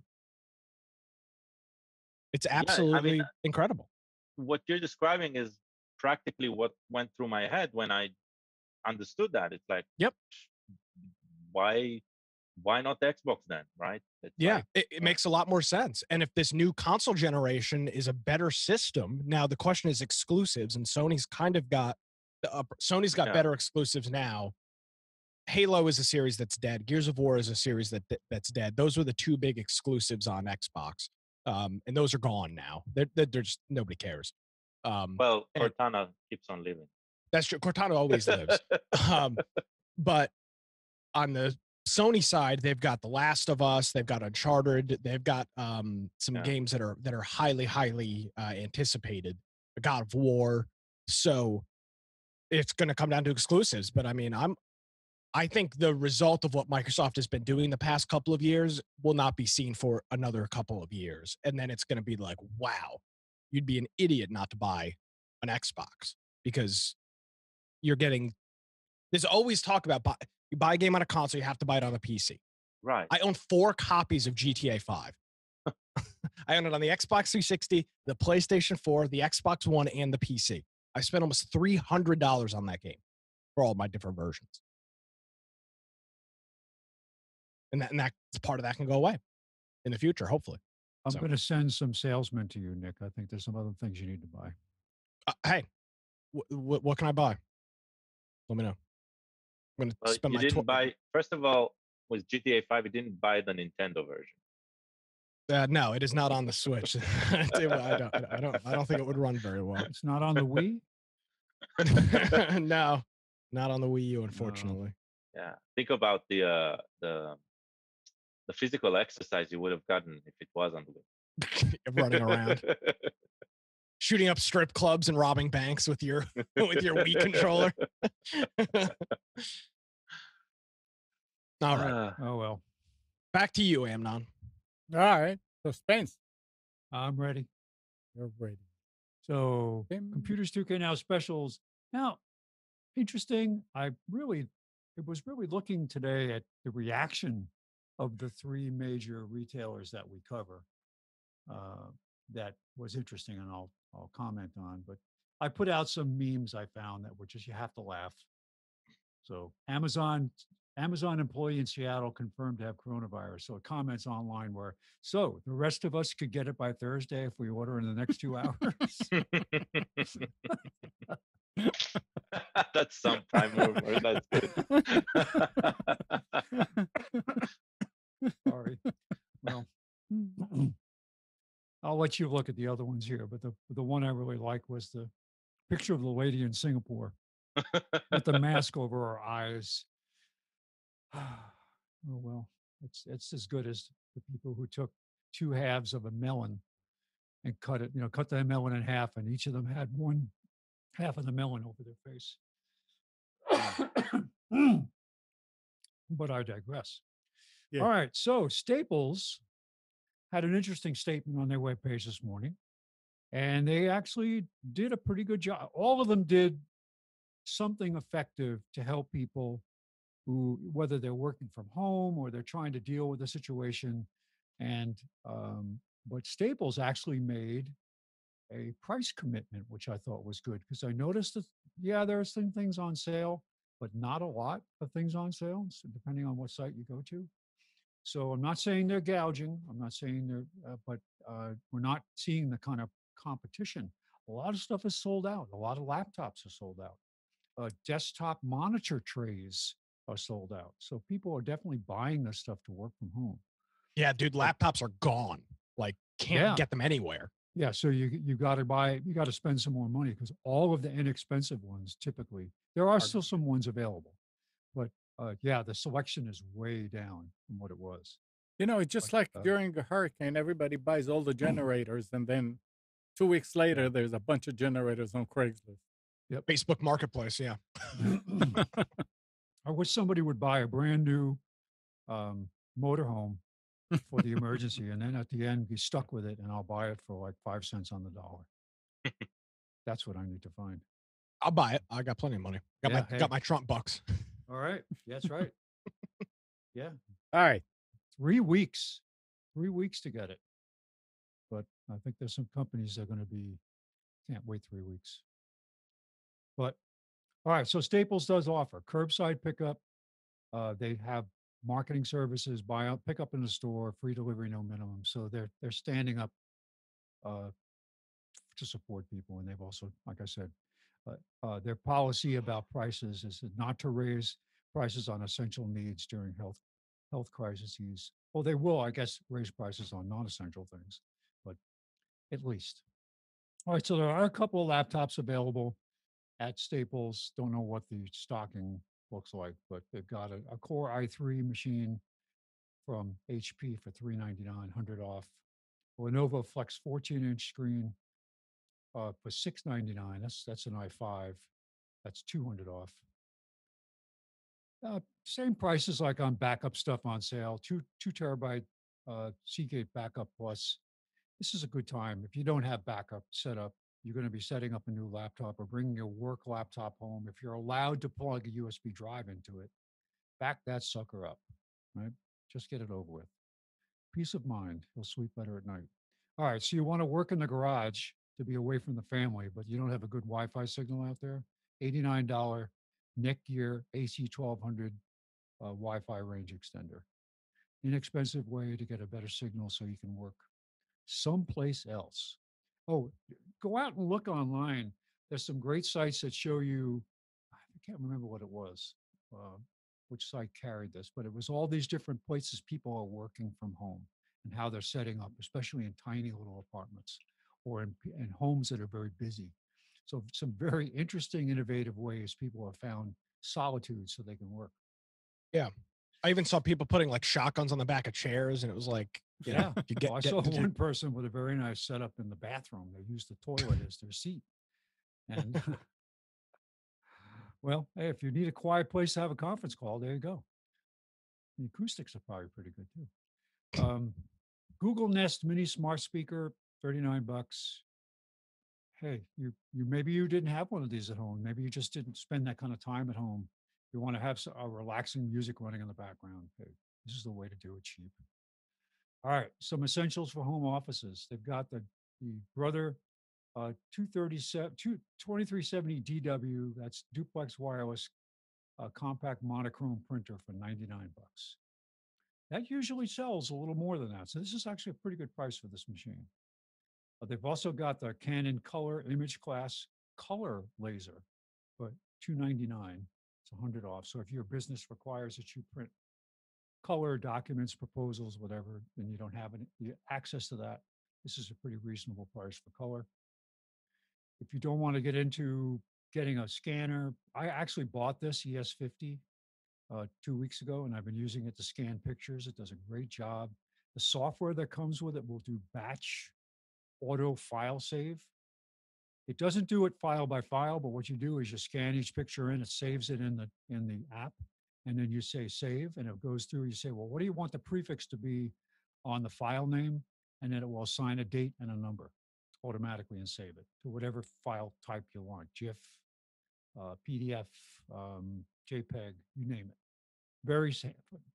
It's absolutely incredible. What you're describing is practically what went through my head when I understood that. It's like, yep. Why not the Xbox then, right? It makes a lot more sense. And if this new console generation is a better system, now the question is exclusives, and Sony's kind of got better exclusives now. Halo is a series that's dead. Gears of War is a series that's dead. Those were the two big exclusives on Xbox, and those are gone now. They're just, nobody cares. Cortana keeps on living. That's true. Cortana always lives. But on the Sony side, they've got The Last of Us, they've got Uncharted, they've got some games that are highly, highly anticipated. God of War. So it's going to come down to exclusives. But I mean, I think the result of what Microsoft has been doing the past couple of years will not be seen for another couple of years. And then it's going to be like, wow, you'd be an idiot not to buy an Xbox because you're getting, there's always talk about you buy a game on a console, you have to buy it on a PC. Right. I own 4 copies of GTA 5. I own it on the Xbox 360, the PlayStation 4, the Xbox One, and the PC. I spent almost $300 on that game for all my different versions. And that part of that can go away in the future, hopefully. I'm going to send some salesmen to you, Nick. I think there's some other things you need to buy. Hey, what can I buy? Let me know. I'm going to spend you didn't buy. First of all, with GTA 5, you didn't buy the Nintendo version. No, it is not on the Switch. I don't think it would run very well. It's not on the Wii? No, not on the Wii U, unfortunately. Yeah, think about the physical exercise you would have gotten if it was on the Wii. Running around, shooting up strip clubs and robbing banks with your Wii controller. All right. Oh well. Back to you, Amnon. All right. Suspense. I'm ready. You're ready. So Computers 2K Now specials. Now, interesting. It was really looking today at the reaction of the 3 major retailers that we cover. That was interesting, and I'll comment on. But I put out some memes I found that were just, you have to laugh. So Amazon employee in Seattle confirmed to have coronavirus. So comments online were, so the rest of us could get it by Thursday if we order in the next 2 hours. That's some prime mover. That's good. Sorry. Well, I'll let you look at the other ones here, but the one I really liked was the picture of the lady in Singapore with the mask over her eyes. Oh well, it's as good as the people who took 2 halves of a melon and cut the melon in half, and each of them had 1 half of the melon over their face. But I digress. Yeah. All right, so Staples had an interesting statement on their webpage this morning, and they actually did a pretty good job. All of them did something effective to help people who, whether they're working from home or they're trying to deal with the situation. And but Staples actually made a price commitment, which I thought was good, because I noticed that, yeah, there are some things on sale, but not a lot of things on sale, so depending on what site you go to. So I'm not saying they're gouging. I'm not saying they're, but we're not seeing the kind of competition. A lot of stuff is sold out. A lot of laptops are sold out. Desktop monitor trays are sold out. So people are definitely buying this stuff to work from home. Yeah, dude, laptops are gone. Like, can't get them anywhere. Yeah, so you got to spend some more money, because all of the inexpensive ones, typically, there are still some ones available, but yeah, the selection is way down from what it was. It's just like during a hurricane, everybody buys all the generators, and then 2 weeks later, there's a bunch of generators on Craigslist. Yep. Facebook Marketplace, yeah. I wish somebody would buy a brand new motorhome for the emergency, and then at the end be stuck with it, and I'll buy it for like 5 cents on the dollar. That's what I need to find. I'll buy it. I got plenty of money. Got my Trump bucks. All right. That's right. Yeah. All right. 3 weeks. 3 weeks to get it. But I think there's some companies that are going to can't wait 3 weeks. But all right. So Staples does offer curbside pickup. They have marketing services, buy out, pick up in the store, free delivery, no minimum. So they're standing up to support people. And they've also, like I said, their policy about prices is not to raise prices on essential needs during health crises. Well, they will, I guess, raise prices on non-essential things, but at least. All right, so there are a couple of laptops available at Staples. Don't know what the stocking looks like, but they've got a Core i3 machine from HP for $399, 100 off. Lenovo Flex 14-inch screen for $699. That's an i5. That's 200 off. Same prices like on backup stuff on sale. 2 terabyte Seagate Backup Plus. This is a good time. If you don't have backup set up, you're going to be setting up a new laptop or bringing your work laptop home. If you're allowed to plug a USB drive into it, back that sucker up, right? Just get it over with. Peace of mind. You'll sleep better at night. All right. So you want to work in the garage to be away from the family, but you don't have a good Wi-Fi signal out there. $89 Netgear AC 1200 Wi-Fi range extender. Inexpensive way to get a better signal so you can work someplace else. Oh, go out and look online. There's some great sites that show you, I can't remember what it was, which site carried this, but it was all these different places people are working from home and how they're setting up, especially in tiny little apartments or in homes that are very busy. So some very interesting, innovative ways people have found solitude so they can work. Yeah. I even saw people putting like shotguns on the back of chairs, and it was like, yeah. I saw one person with a very nice setup in the bathroom. They used the toilet as their seat. And well, hey, if you need a quiet place to have a conference call, there you go. The acoustics are probably pretty good too. Google Nest Mini Smart Speaker, $39. Hey, you maybe you didn't have one of these at home. Maybe you just didn't spend that kind of time at home. You want to have a relaxing music running in the background. Hey, this is the way to do it cheap. All right, some essentials for home offices. They've got the Brother 2370 DW. That's duplex wireless compact monochrome printer for $99. That usually sells a little more than that. So this is actually a pretty good price for this machine. They've also got the Canon Color Image Class Color Laser for $299. It's $100 off. So if your business requires that you print color documents, proposals, whatever, and you don't have any access to that, this is a pretty reasonable price for color. If you don't want to get into getting a scanner, I actually bought this ES50 2 weeks ago, and I've been using it to scan pictures. It does a great job. The software that comes with it will do batch auto file save. It doesn't do it file by file, but what you do is you scan each picture in, it saves it in the app, and then you say save, and it goes through. You say, well, what do you want the prefix to be on the file name? And then it will assign a date and a number automatically and save it to whatever file type you want, GIF, PDF, JPEG, you name it. Very safe.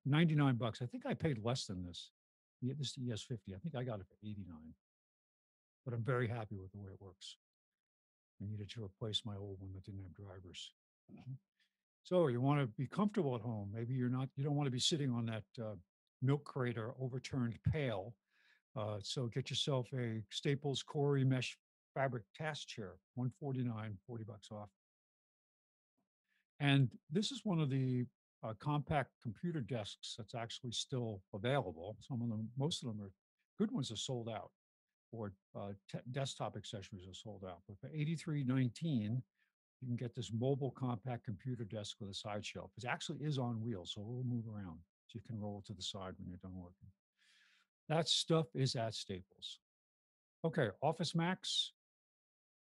$99. I think I paid less than this. This ES50. I think I got it for $89. But I'm very happy with the way it works. I needed to replace my old one that didn't have drivers. So you want to be comfortable at home. Maybe you don't want to be sitting on that milk crate or overturned pail. So get yourself a Staples Cori mesh fabric task chair, $149, $40 off. And this is one of the compact computer desks that's actually still available. Most of them are good ones are sold out, or desktop accessories are sold out. But for $83.19, you can get this mobile compact computer desk with a side shelf. It actually is on wheels, so it will move around. So you can roll it to the side when you're done working. That stuff is at Staples. Okay, Office Max.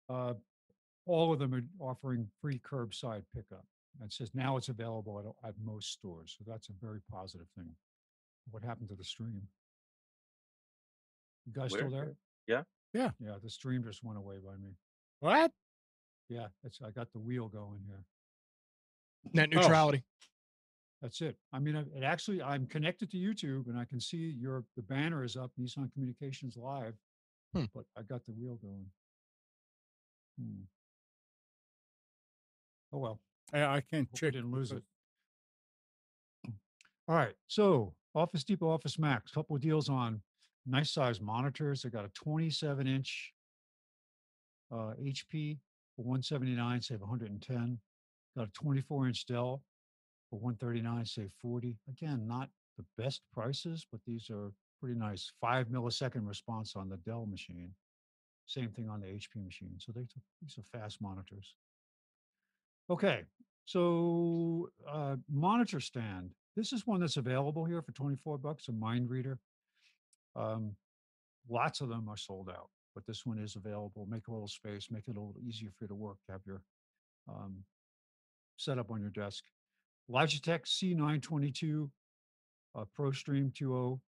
All of them are offering free curbside pickup. It says now it's available at most stores. So that's a very positive thing. What happened to the stream? You guys still there? Yeah. Yeah. Yeah, the stream just went away by me. What? Yeah, I got the wheel going here. Net neutrality. That's it. I mean, I'm connected to YouTube and I can see the banner is up, Nissan Communications Live, but I got the wheel going. Oh, well. I can't check. I didn't lose it. All right. So Office Depot Office Max, couple of deals on nice size monitors. They got a 27-inch HP for $179, save $110. Got a 24-inch Dell for $139, save $40. Again, not the best prices, but these are pretty nice. 5-millisecond response on the Dell machine. Same thing on the HP machine. So these are fast monitors. Okay, so monitor stand. This is one that's available here for $24, a Mind Reader. Lots of them are sold out, but this one is available. Make a little space, make it a little easier for you to work, to have your setup on your desk. Logitech C922 ProStream 2.0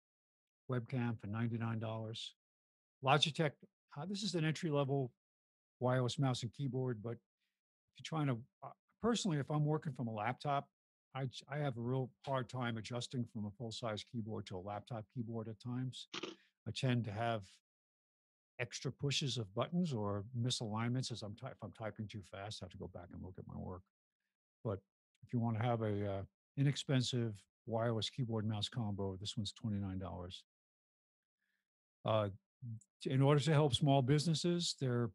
webcam for $99. Logitech, this is an entry-level wireless mouse and keyboard, but if you're trying to, personally, if I'm working from a laptop, I have a real hard time adjusting from a full size keyboard to a laptop keyboard at times. I tend to have extra pushes of buttons or misalignments as if I'm typing too fast. I have to go back and look at my work. But if you want to have a inexpensive wireless keyboard mouse combo, this one's $29. Uh, in order to help small businesses, they're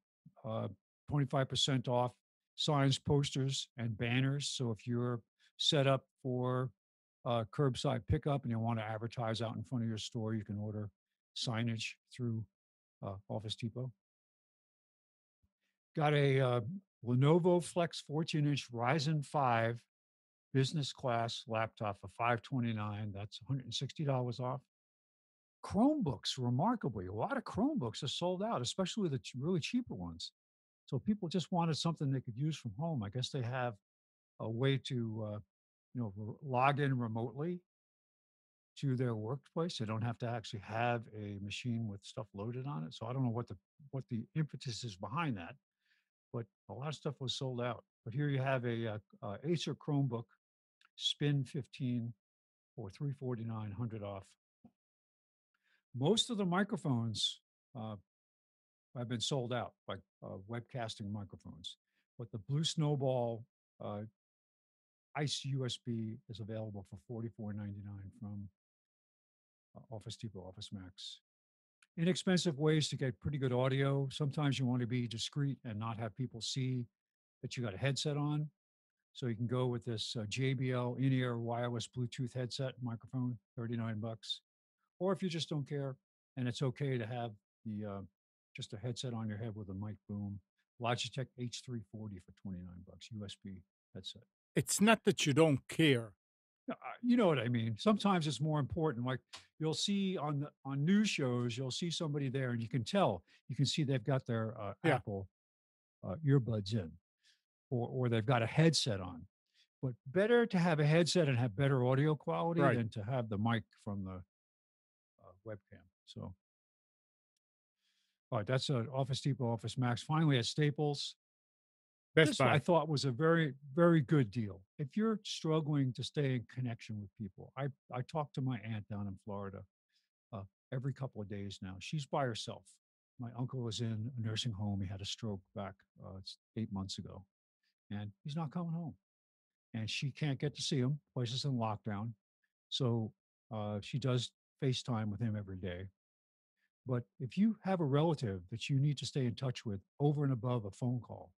25% off signs, posters, and banners. So if you're set up for curbside pickup and you want to advertise out in front of your store, you can order signage through Office Depot. Got a Lenovo Flex 14-inch Ryzen 5 business class laptop for $529. That's $160 off. Chromebooks, remarkably, a lot of Chromebooks are sold out, especially the really cheaper ones. So people just wanted something they could use from home. I guess they have a way to, log in remotely to their workplace. They don't have to actually have a machine with stuff loaded on it. So I don't know what the impetus is behind that, but a lot of stuff was sold out. But here you have a Acer Chromebook Spin 15 for $349, 100 off. Most of the microphones have been sold out, like webcasting microphones. But the Blue Snowball ICE USB is available for $44.99 from Office Depot, Office Max. Inexpensive ways to get pretty good audio. Sometimes you want to be discreet and not have people see that you got a headset on. So you can go with this JBL in-ear wireless Bluetooth headset microphone, $39. Or if you just don't care and it's okay to have the just a headset on your head with a mic boom, Logitech H340 for $29, USB headset. It's not that you don't care. You know what I mean? Sometimes it's more important. Like you'll see on news shows, you'll see somebody there and you can tell, you can see they've got their Apple earbuds in or they've got a headset on. But better to have a headset and have better audio quality than to have the mic from the webcam. So, all right, that's Office Depot, Office Max. Finally, at Staples, Best Buy. I thought was a very, very good deal. If you're struggling to stay in connection with people, I talk to my aunt down in Florida every couple of days now. She's by herself. My uncle was in a nursing home. He had a stroke back 8 months ago, and he's not coming home. And she can't get to see him. Place is in lockdown. So she does FaceTime with him every day. But if you have a relative that you need to stay in touch with over and above a phone call,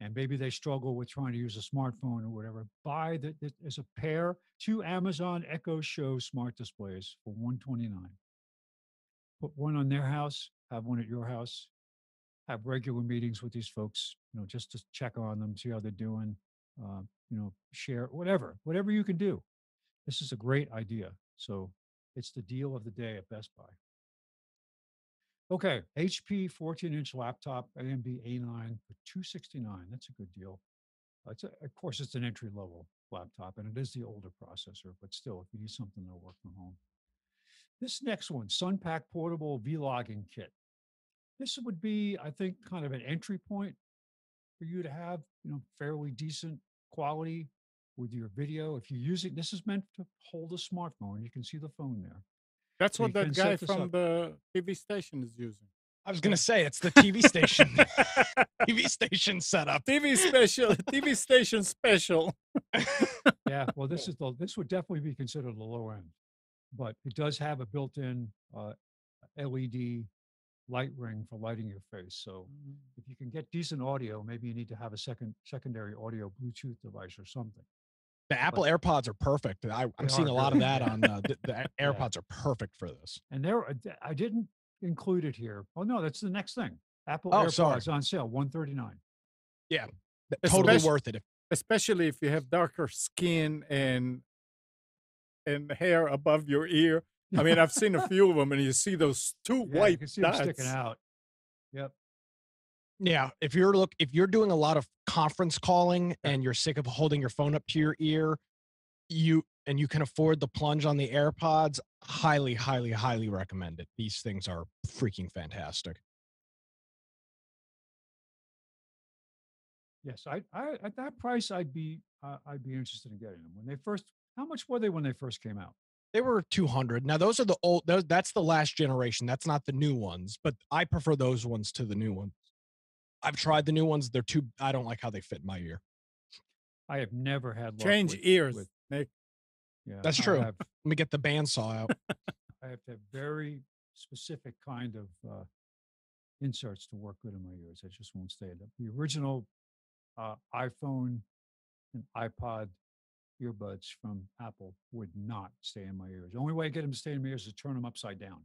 and maybe they struggle with trying to use a smartphone or whatever, buy there's a pair, 2 Amazon Echo Show smart displays for $129. Put one on their house, have one at your house, have regular meetings with these folks, just to check on them, see how they're doing, share, whatever you can do. This is a great idea. So it's the deal of the day at Best Buy. Okay, HP 14-inch laptop, AMD A9 for $269. That's a good deal. Of course, it's an entry-level laptop, and it is the older processor, but still, if you need something that'll work from home. This next one, SunPack Portable Vlogging Kit. This would be, I think, kind of an entry point for you to have, fairly decent quality with your video. If you use it, this is meant to hold a smartphone. You can see the phone there. That's what that guy from the TV station is using. I was going to say, it's the TV station. TV station setup. TV station special. Yeah, well, this would definitely be considered the low end, but it does have a built-in LED light ring for lighting your face. So if you can get decent audio, maybe you need to have a secondary audio Bluetooth device or something. The Apple AirPods are perfect. I'm seeing a lot of that on the AirPods are perfect for this. And I didn't include it here. Oh no, that's the next thing. Apple AirPods on sale, $139. Yeah, totally worth it. Especially if you have darker skin and hair above your ear. I mean, I've seen a few of them, and you see those two white you can see dots them sticking out. Yep. Yeah, if you're doing a lot of conference calling and you're sick of holding your phone up to your ear, you can afford the plunge on the AirPods, highly, highly, highly recommend it. These things are freaking fantastic. Yes, I at that price, I'd be interested in getting them. When they first, how much were they when they first came out? They were 200. Now those are the old. That's the last generation. That's not the new ones. But I prefer those ones to the new ones. I've tried the new ones. They're too. I don't like how they fit in my ear. I have never had luck Change with, ears, with Nick. Yeah, that's true. Let me get the bandsaw out. I have to have very specific kind of inserts to work good in my ears. I just won't stay. The original iPhone and iPod earbuds from Apple would not stay in my ears. The only way I get them to stay in my ears is to turn them upside down.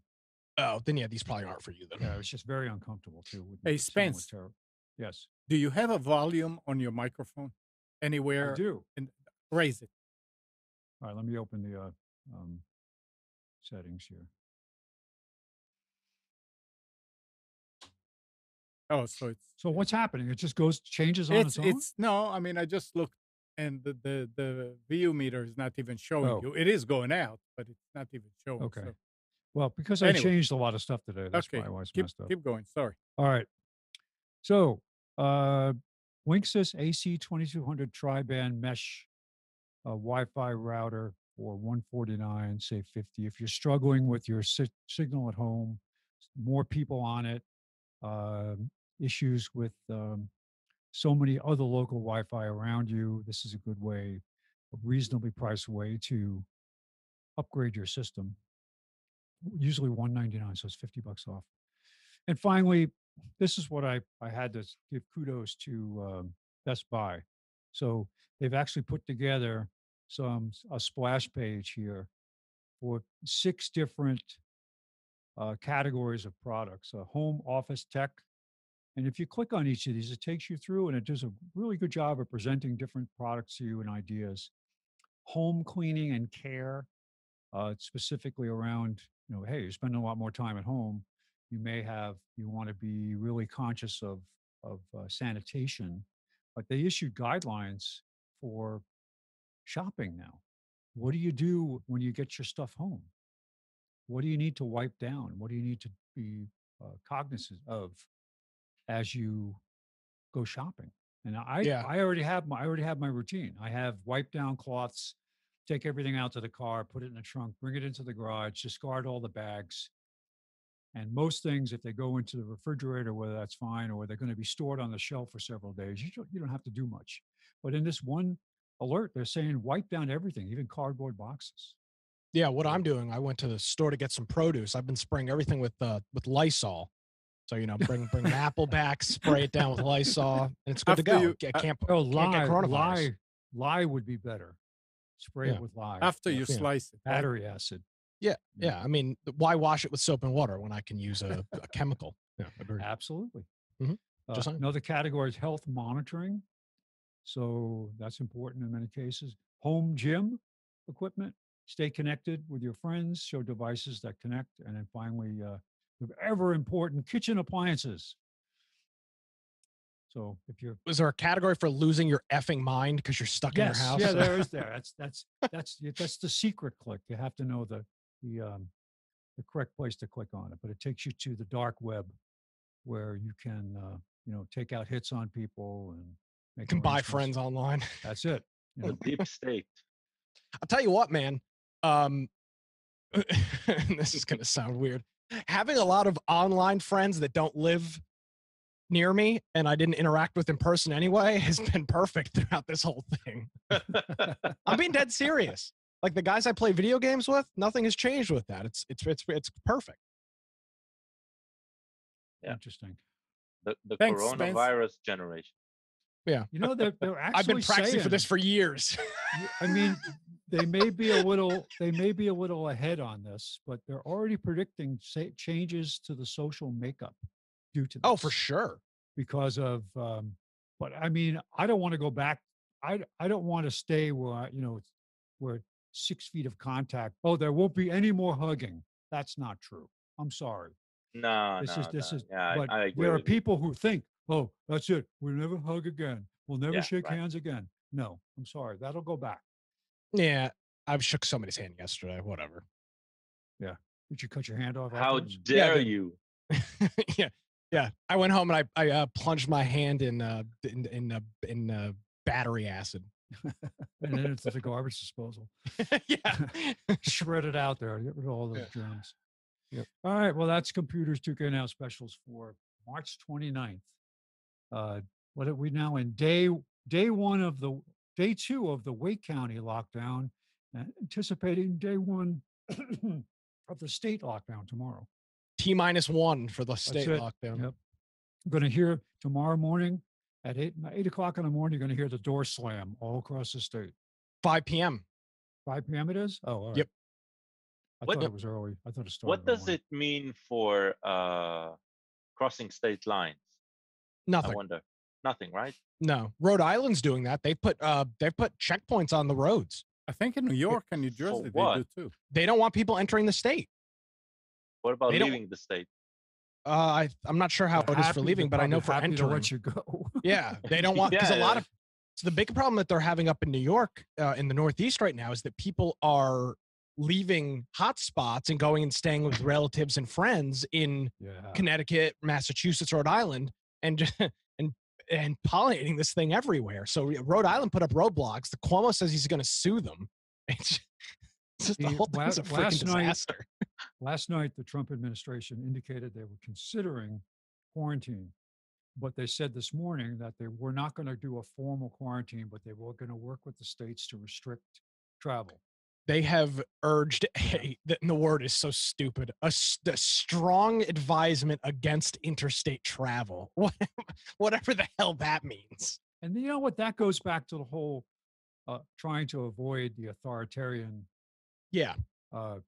Oh, then yeah, these probably aren't for you then. Yeah, it's just very uncomfortable too. Hey, Spence. Yes. Do you have a volume on your microphone anywhere? I do. And raise it. All right, let me open the settings here. Oh, so what's happening? It just changes on its own? No, I mean, I just looked and the VU meter is not even showing you. It is going out, but it's not even showing. Okay. So. Well, because I changed a lot of stuff today. That's okay. why it's messed up. Keep going. Sorry. All right. So, Linksys AC2200 tri-band mesh Wi-Fi router for $149, say $50. If you're struggling with your signal at home, more people on it, issues with so many other local Wi-Fi around you, this is a good way, a reasonably priced way to upgrade your system. Usually $199, so it's $50 off. And finally, this is what I had to give kudos to Best Buy. So they've actually put together a splash page here for 6 different categories of products: home, office, tech. And if you click on each of these, it takes you through, and it does a really good job of presenting different products to you and ideas. Home cleaning and care, specifically around, hey, you're spending a lot more time at home. You want to be really conscious of sanitation, but they issued guidelines for shopping now. What do you do when you get your stuff home? What do you need to wipe down? What do you need to be cognizant of as you go shopping? And I already have my routine. I have wipe down cloths, take everything out to the car, put it in the trunk, bring it into the garage, discard all the bags. And most things, if they go into the refrigerator, whether that's fine, or they're going to be stored on the shelf for several days, you don't have to do much. But in this one alert, they're saying wipe down everything, even cardboard boxes. Yeah, what I'm doing, I went to the store to get some produce. I've been spraying everything with Lysol. So, bring an apple back, spray it down with Lysol, and it's good to go. Can't get coronavirus. Lye would be better. Spray it with lye. After you slice it. Battery acid. Yeah. I mean, why wash it with soap and water when I can use a chemical? Yeah, agreed. Absolutely. Mm-hmm. Another category is health monitoring. So that's important in many cases. Home gym equipment. Stay connected with your friends. Show devices that connect. And then finally, the ever important kitchen appliances. So was there a category for losing your effing mind because you're stuck in your house? Yeah, there is there. That's the secret click. You have to know the correct place to click on it, but it takes you to the dark web where you can take out hits on people and you can buy friends online. That's it. Deep state. I'll tell you what, man. This is going to sound weird. Having a lot of online friends that don't live near me and I didn't interact with in person anyway has been perfect throughout this whole thing. I'm being dead serious. Like the guys I play video games with, nothing has changed with that. It's perfect. Yeah. Interesting. The coronavirus generation. Yeah. They're actually I've been practicing for this for years. I mean, they may be a little ahead on this, but they're already predicting changes to the social makeup due to this. Oh, for sure. Because of, but I mean, I don't want to go back. I don't want to stay where, where 6 feet of contact. Oh, there won't be any more hugging. That's not true. I'm sorry. No. Yeah, but I agree there are people who think, oh, that's it. We'll never hug again. We'll never shake hands again. No, I'm sorry. That'll go back. Yeah. I've shook somebody's hand yesterday. Whatever. Yeah. Did you cut your hand off? How dare you? Yeah. Yeah, I went home and I plunged my hand in battery acid. And then it's the garbage disposal. Yeah. Shred it out there. Get rid of all those germs. Yep. All right. Well, that's Computers 2K Now specials for March 29th. What are we now in day two of the Wake County lockdown, anticipating day one of the state lockdown tomorrow. T-1 for the state lockdown. Yep. I'm going to hear tomorrow morning at 8 o'clock in the morning, you're going to hear the door slam all across the state. 5 p.m. 5 p.m. it is? Oh, all right. Yep. I thought it was early. I thought it started. What does it mean for crossing state lines? Nothing. I wonder. Nothing, right? No. Rhode Island's doing that. They put checkpoints on the roads. I think in New York and New Jersey they do too. They don't want people entering the state. What about leaving the state? I'm not sure how it is for leaving, but I know for entering. To let you go. Yeah, they don't want because a lot of. So the big problem that they're having up in New York, in the Northeast right now, is that people are leaving hotspots and going and staying with relatives and friends in Connecticut, Massachusetts, Rhode Island, and and pollinating this thing everywhere. So Rhode Island put up roadblocks. The Cuomo says he's going to sue them. It's just the whole thing's a freaking disaster. Last night, the Trump administration indicated they were considering quarantine, but they said this morning that they were not going to do a formal quarantine, but they were going to work with the states to restrict travel. They have urged and the word is so stupid, a strong advisement against interstate travel, whatever the hell that means. And you know what? That goes back to the whole trying to avoid the authoritarian. Yeah. Where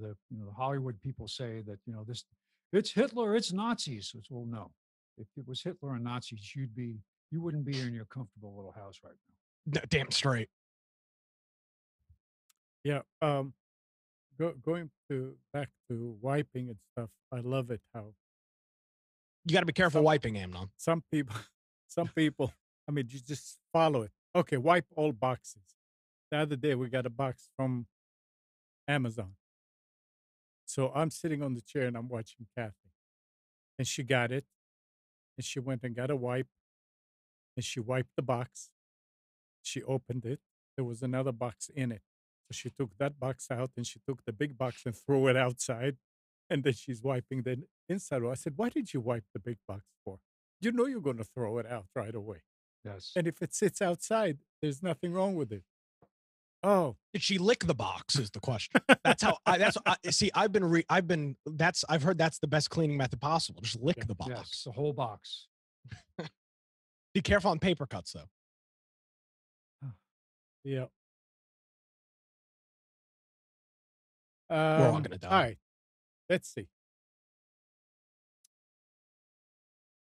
the Hollywood people say that, it's Hitler, it's Nazis. It's, well, no. If it was Hitler and Nazis, you wouldn't be in your comfortable little house right now. No, damn straight. Yeah. Going back to wiping and stuff. I love it how you got to be careful wiping, Amnon. Some people. I mean, you just follow it. Okay, wipe all boxes. The other day we got a box from Amazon. So I'm sitting on the chair and I'm watching Kathy, and she got it, and she went and got a wipe, and she wiped the box. She opened it. There was another box in it. So she took that box out and she took the big box and threw it outside. And then she's wiping the inside. I said, why did you wipe the big box for? You know you're going to throw it out right away. Yes. And if it sits outside, there's nothing wrong with it. Oh, did she lick the box is the question. I've heard that's the best cleaning method possible. Just lick the box. Yes, the whole box. Be careful on paper cuts though. Yeah. We're all gonna die. All right. Let's see.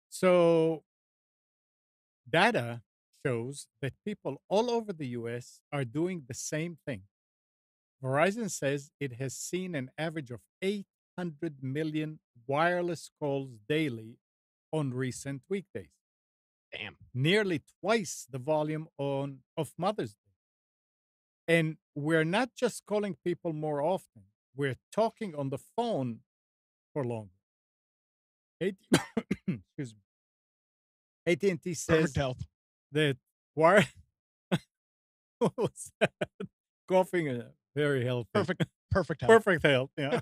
So data shows that people all over the US are doing the same thing. Verizon says it has seen an average of 800 million wireless calls daily on recent weekdays. Damn. Nearly twice the volume of Mother's Day. And we're not just calling people more often. We're talking on the phone for longer. Excuse me. AT&T says that what was that? Coughing, very healthy. Perfect health. Perfect health, yeah.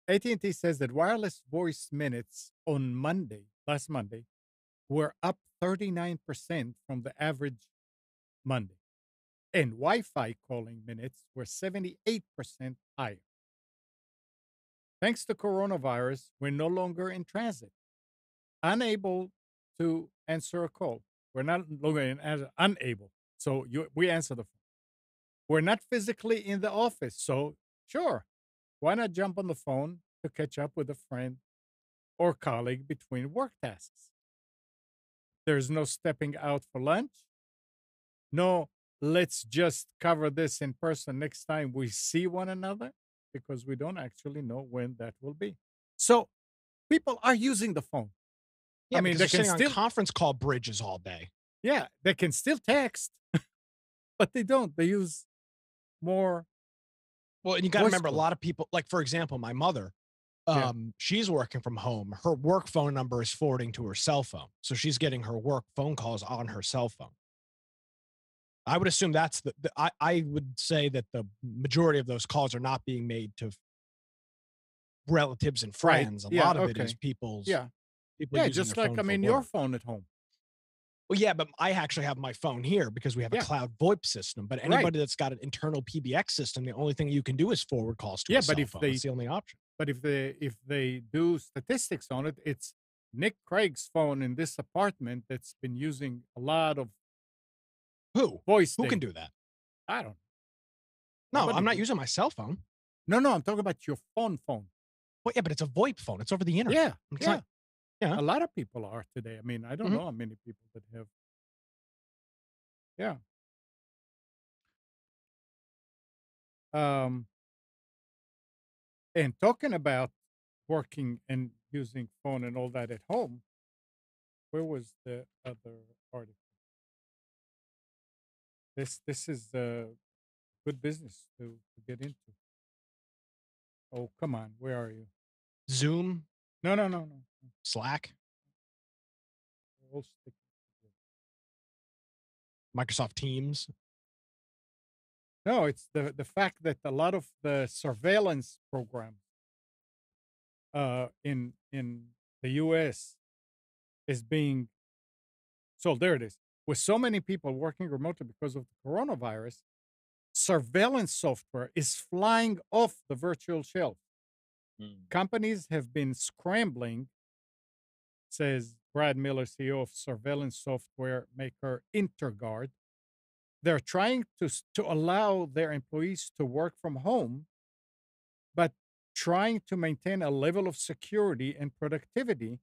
AT&T says that wireless voice minutes on last Monday, were up 39% from the average Monday. And Wi-Fi calling minutes were 78% higher. Thanks to coronavirus, we're no longer in transit, unable to answer a call. We're not longer unable. So we answer the phone. We're not physically in the office. So sure, why not jump on the phone to catch up with a friend or colleague between work tasks? There's no stepping out for lunch. No, let's just cover this in person next time we see one another, because we don't actually know when that will be. So people are using the phone. Yeah, I mean, they're sitting on conference call bridges all day. Yeah, they can still text, but they don't. They use more. Well, and you got to remember, a lot of people, like, for example, my mother, she's working from home. Her work phone number is forwarding to her cell phone. So she's getting her work phone calls on her cell phone. I would assume that's I would say that the majority of those calls are not being made to relatives and friends. Right. A Yeah. lot of it is Okay. people's Yeah. people Yeah. using Just their like, phone I for mean, your work. phone at home. Well, yeah, but I actually have my phone here because we have a Yeah. cloud VoIP system. But Right. anybody that's got an internal PBX system, the only thing you can do is forward calls to Yeah, a but cell if phone. they That's the only option. But if they do statistics on it, it's Nick Craig's phone in this apartment that's been using a lot of voice Who can data. do that? I don't know. No, Nobody I'm not do. using my cell phone. No, I'm talking about your phone. Well, yeah, but it's a VoIP phone. It's over the internet. Yeah, It's yeah. not, yeah. A lot of people are today. I mean, I don't Mhm. know how many people that have. Yeah. And talking about working and using phone and all that at home, where was the other article? This is good business to get into. Oh, come on, where are you? Zoom, No. Slack, All stick- Microsoft Teams. No, it's the fact that a lot of the surveillance programs in the US is being so there it is. With so many people working remotely because of the coronavirus, surveillance software is flying off the virtual shelf. Mm. Companies have been scrambling, says Brad Miller, CEO of surveillance software maker Interguard. They're trying to allow their employees to work from home, but trying to maintain a level of security and productivity.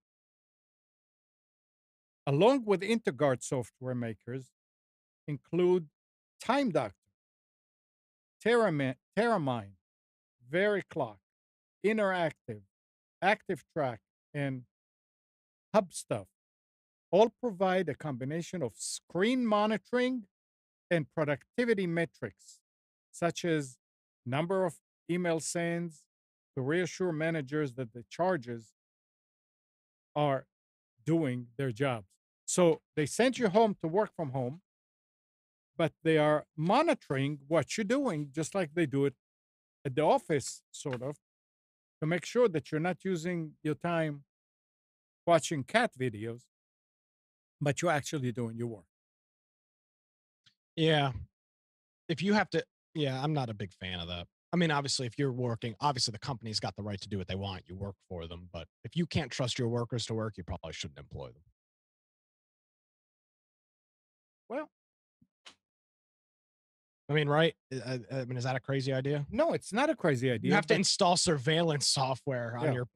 Along with Interguard software makers include Time Doctor, Terramine, VeriClock, Interactive, Active Track, and HubStuff. All provide a combination of screen monitoring and productivity metrics, such as number of email sends, to reassure managers that the charges are doing their jobs. So they send you home to work from home, but they are monitoring what you're doing, just like they do it at the office, sort of, to make sure that you're not using your time watching cat videos, but you're actually doing your work. Yeah. If you have to, yeah, I'm not a big fan of that. I mean, obviously, if you're working, obviously the company's got the right to do what they want. You work for them. But if you can't trust your workers to work, you probably shouldn't employ them. Well, I mean, right? I mean, is that a crazy idea? no, it's not a crazy idea. You have to install surveillance software on Yeah. your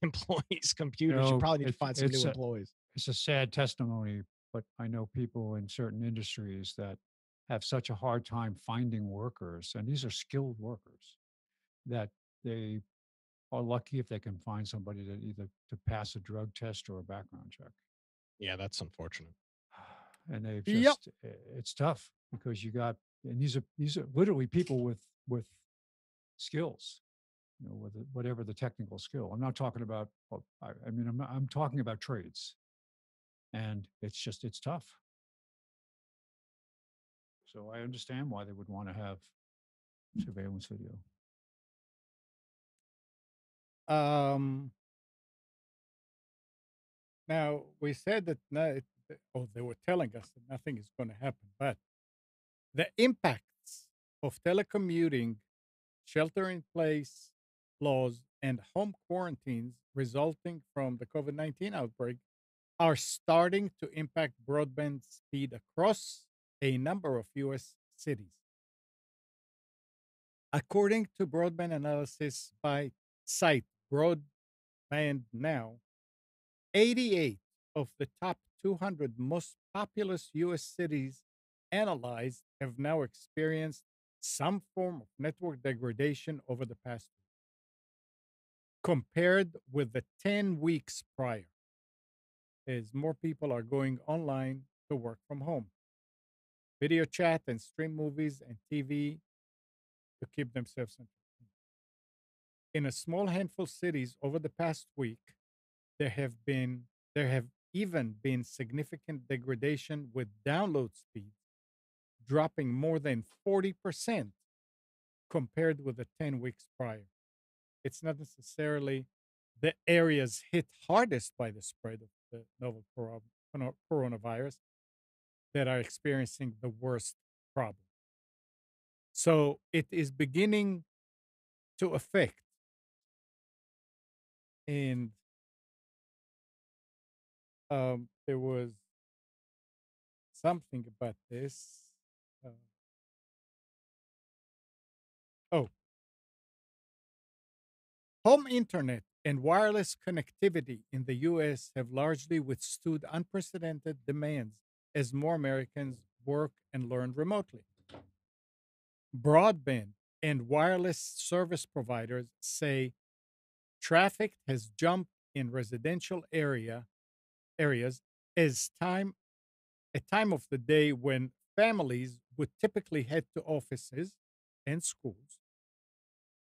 employees' computers. You probably need to find some new employees. It's a sad testimony, but I know people in certain industries that have such a hard time finding workers, and these are skilled workers, that they are lucky if they can find somebody that either to pass a drug test or a background check. Yeah, that's unfortunate. And they've Yep. just it's tough because you got, and these are literally people with skills, you know, with whatever the technical skill. I'm not talking about, well, I mean, I'm talking about trades, and it's tough. So I understand why they would want to have surveillance video. Now we said that they were telling us that nothing is going to happen, but the impacts of telecommuting, shelter in place laws, and home quarantines resulting from the COVID-19 outbreak are starting to impact broadband speed across a number of U.S. cities. According to broadband analysis by site Broadband Now, 88 of the top 200 most populous U.S. cities analyzed have now experienced some form of network degradation over the past week, compared with the 10 weeks prior, as more people are going online to work from home, video chat, and stream movies and TV to keep themselves entertained. in a small handful of cities over the past week, there have been there have even been significant degradation with download speeds dropping more than 40% compared with the 10 weeks prior. It's not necessarily the areas hit hardest by the spread of the novel coronavirus that are experiencing the worst problem. So it is beginning to affect. And there was something about this. Uh, oh, home internet and wireless connectivity in the US have largely withstood unprecedented demands as more Americans work and learn remotely. Broadband and wireless service providers say traffic has jumped in residential areas as a time of the day when families would typically head to offices and schools.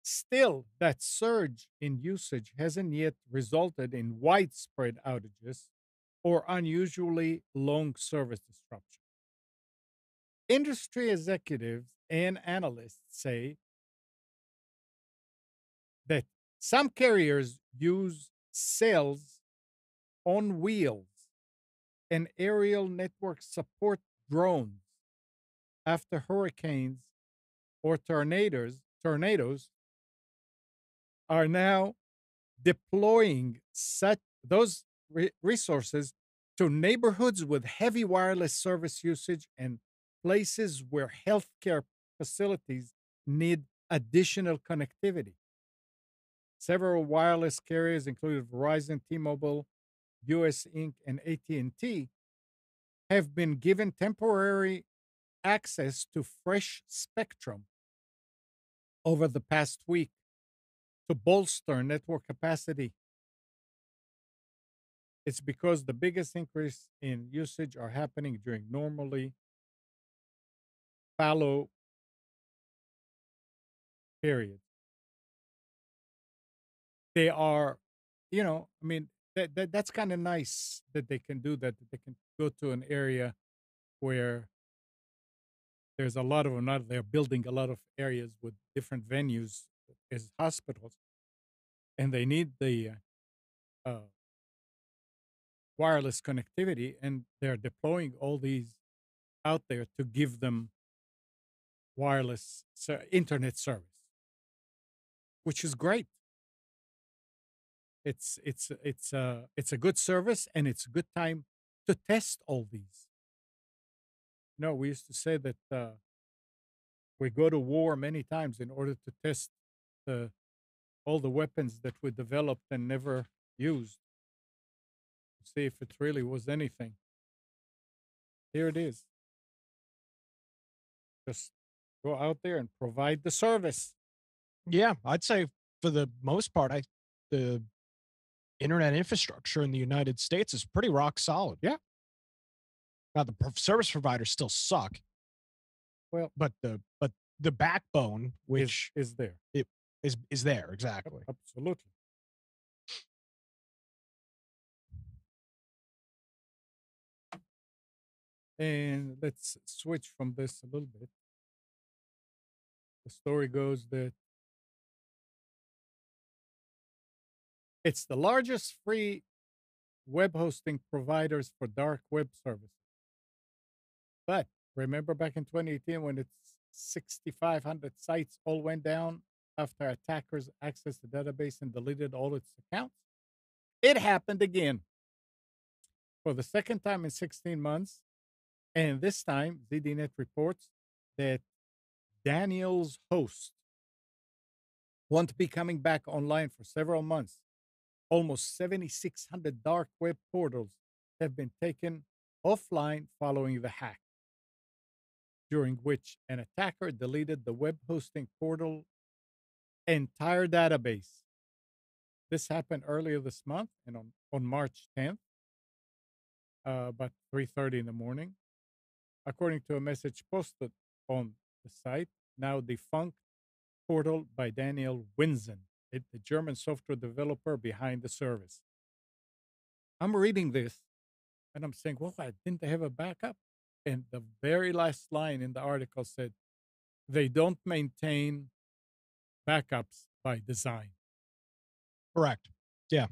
Still, that surge in usage hasn't yet resulted in widespread outages or unusually long service disruption. Industry executives and analysts say that some carriers use cells on wheels and aerial network support drones after hurricanes or tornadoes are now deploying such those resources to neighborhoods with heavy wireless service usage and places where healthcare facilities need additional connectivity. Several wireless carriers, including Verizon, T-Mobile, US Inc., and AT&T, have been given temporary access to fresh spectrum over the past week to bolster network capacity. It's because the biggest increase in usage are happening during normally fallow periods. They are, I mean, that's kind of nice that they can do that. That they can go to an area where there's a lot of them. Not they're building a lot of areas with different venues as hospitals, and they need the uh, wireless connectivity, and they're deploying all these out there to give them wireless internet service, which is great. It's a good service, and it's a good time to test all these. No, we used to say that we go to war many times in order to test the all the weapons that we developed and never used to see if it really was anything. Here it is. Just go out there and provide the service. Yeah, I'd say for the most part, the internet infrastructure in the United States is pretty rock solid. Yeah. Now the service providers still suck. Well, but the backbone, which is there, it is there exactly. Absolutely. And let's switch from this a little bit. The story goes that it's the largest free web hosting providers for dark web services. But remember back in 2018 when it's 6,500 sites all went down after attackers accessed the database and deleted all its accounts? It happened again for the second time in 16 months. And this time, ZDNet reports that Daniel's host won't be coming back online for several months. Almost 7,600 dark web portals have been taken offline following the hack, during which an attacker deleted the web hosting portal entire database. This happened earlier this month and on March 10th, about 3:30 in the morning. According to a message posted on the site, now defunct portal by Daniel Winzen. the German software developer behind the service. I'm reading this and I'm saying, well, why didn't they have a backup? And the very last line in the article said, they don't maintain backups by design. Correct. Yeah.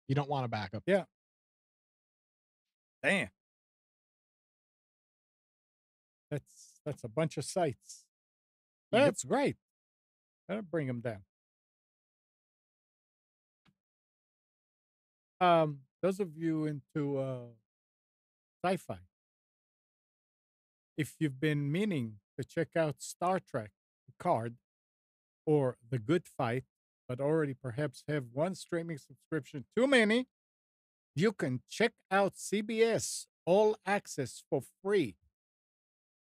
You don't want a backup. Yeah. Damn. That's a bunch of sites. That's great. That'll bring them down. Those of you into sci-fi, if you've been meaning to check out Star Trek Picard or The Good Fight, but already perhaps have one streaming subscription too many, you can check out CBS All Access for free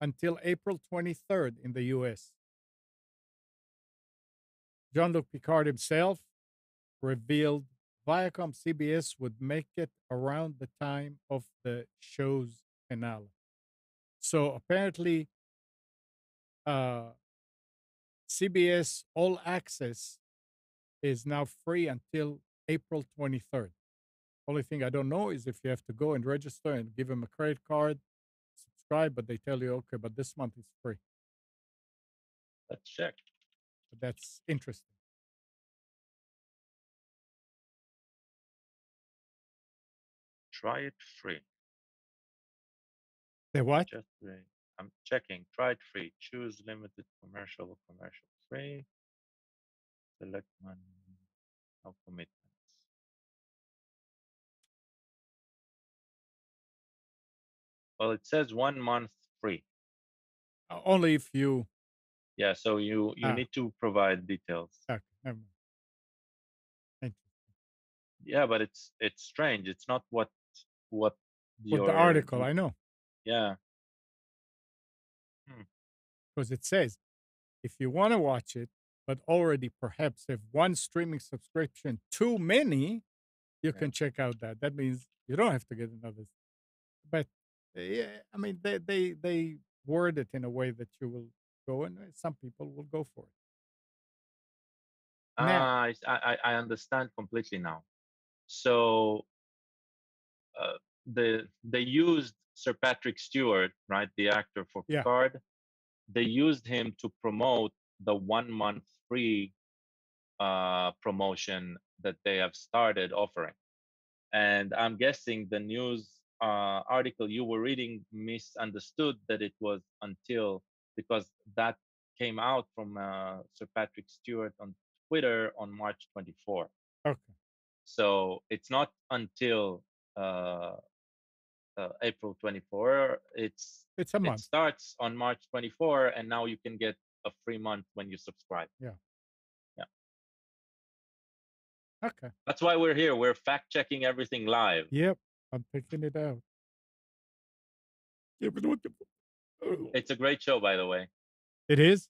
until April 23rd in the US. Jean-Luc Picard himself revealed Viacom CBS would make it around the time of the show's finale. So apparently, CBS All Access is now free until April 23rd. Only thing I don't know is if you have to go and register and give them a credit card, subscribe, but they tell you, okay, but this month is free. Let's check. But that's interesting. Try it free. The what? Just free. I'm checking. Try it free. Choose limited commercial or commercial free. Select one. No commitments. Well, it says 1 month free. Only if you. Yeah, so you need to provide details. Okay, never mind. Yeah, but it's strange. It's not what the article. I know. Yeah. Because it says if you want to watch it, but already perhaps have one streaming subscription too many, you can check out that. That means you don't have to get another. But yeah, I mean they word it in a way that you will go, and some people will go for it. Now, I understand completely now. So they used Sir Patrick Stewart, right, the actor for Picard. They used him to promote the 1 month free promotion that they have started offering. And I'm guessing the news article you were reading misunderstood that it was until, because that came out from Sir Patrick Stewart on Twitter on March 24. Okay. So it's not until April 24. It's a month. It starts on March 24, and now you can get a free month when you subscribe. Yeah. Okay. That's why we're here. We're fact checking everything live. Yep. I'm picking it out. It's a great show, by the way. It is?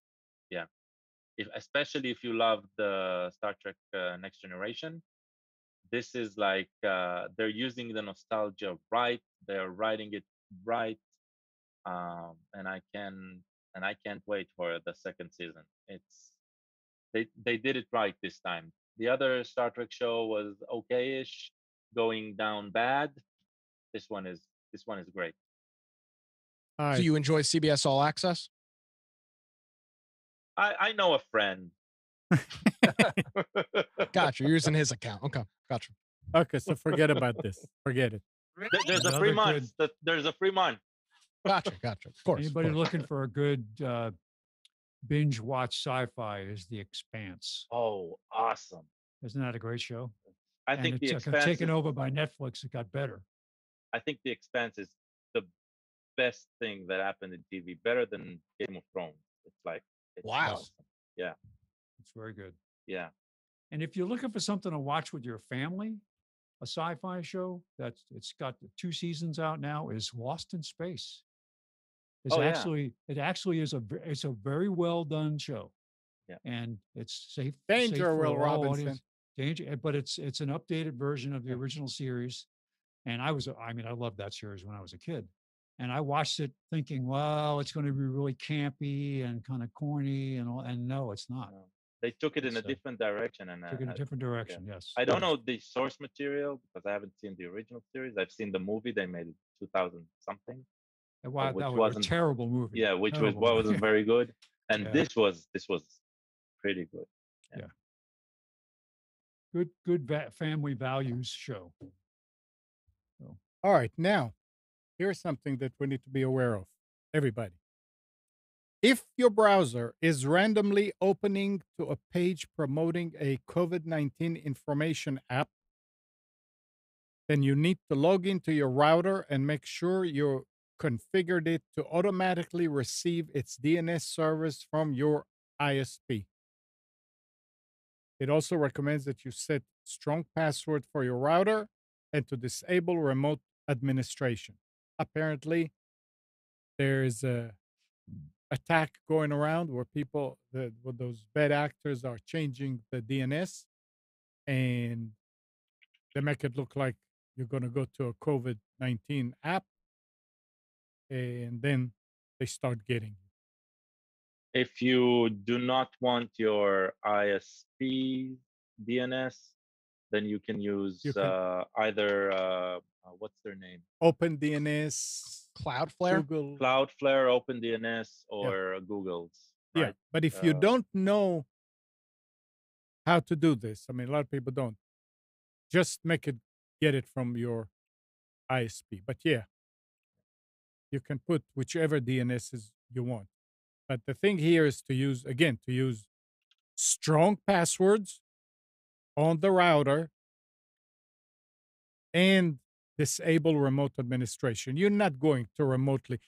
Yeah. Especially if you love the Star Trek Next Generation. This is like they're using the nostalgia right. They're writing it right, and I can't wait for the second season. They did it right this time. The other Star Trek show was okay-ish, going down bad. This one is great. So you enjoy CBS All Access? I know a friend. Gotcha. You're using his account. Okay. Gotcha. Okay, so forget about this. Forget it. There's a free month. There's a free month. Gotcha. Of course. Anybody looking for a good binge watch sci-fi is The Expanse. Oh, awesome. Isn't that a great show? I think The Expanse taken over by Netflix. It got better. I think The Expanse is the best thing that happened in TV, better than Game of Thrones. It's wow. Awesome. Yeah. It's very good. Yeah. And if you're looking for something to watch with your family, a sci-fi show it's got 2 seasons out now is Lost in Space. It actually is it's a very well done show. Yeah. And it's safe. Danger, Will Robinson. Danger, but it's an updated version of the original series. And I loved that series when I was a kid. And I watched it thinking, well, it's going to be really campy and kind of corny and all. And no, it's not. They took it in a So different direction, and took it a different yeah. direction. Yes. I don't know the source material because I haven't seen the original series. I've seen the movie they made in 2000 something, Wow, that which was a wasn't, terrible movie. yeah, which was Terrible what movie. wasn't very good. And Yeah. this was pretty good. Yeah. Good family values show. So. All right, now here's something that we need to be aware of, everybody. If your browser is randomly opening to a page promoting a COVID-19 information app, then you need to log into your router and make sure you configured it to automatically receive its DNS service from your ISP. It also recommends that you set strong password for your router and to disable remote administration. Apparently, there's a attack going around where people, where those bad actors are changing the DNS and they make it look like you're going to go to a COVID-19 app and then they start getting you. If you do not want your ISP DNS, then you can use either what's their name? OpenDNS, Cloudflare, Google, Cloudflare, OpenDNS, or Google's. Right? Yeah, but if you don't know how to do this, I mean, a lot of people don't. Just get it from your ISP. But yeah, you can put whichever DNSs you want. But the thing here is to use strong passwords on the router and disable remote administration. You're not going to remotely.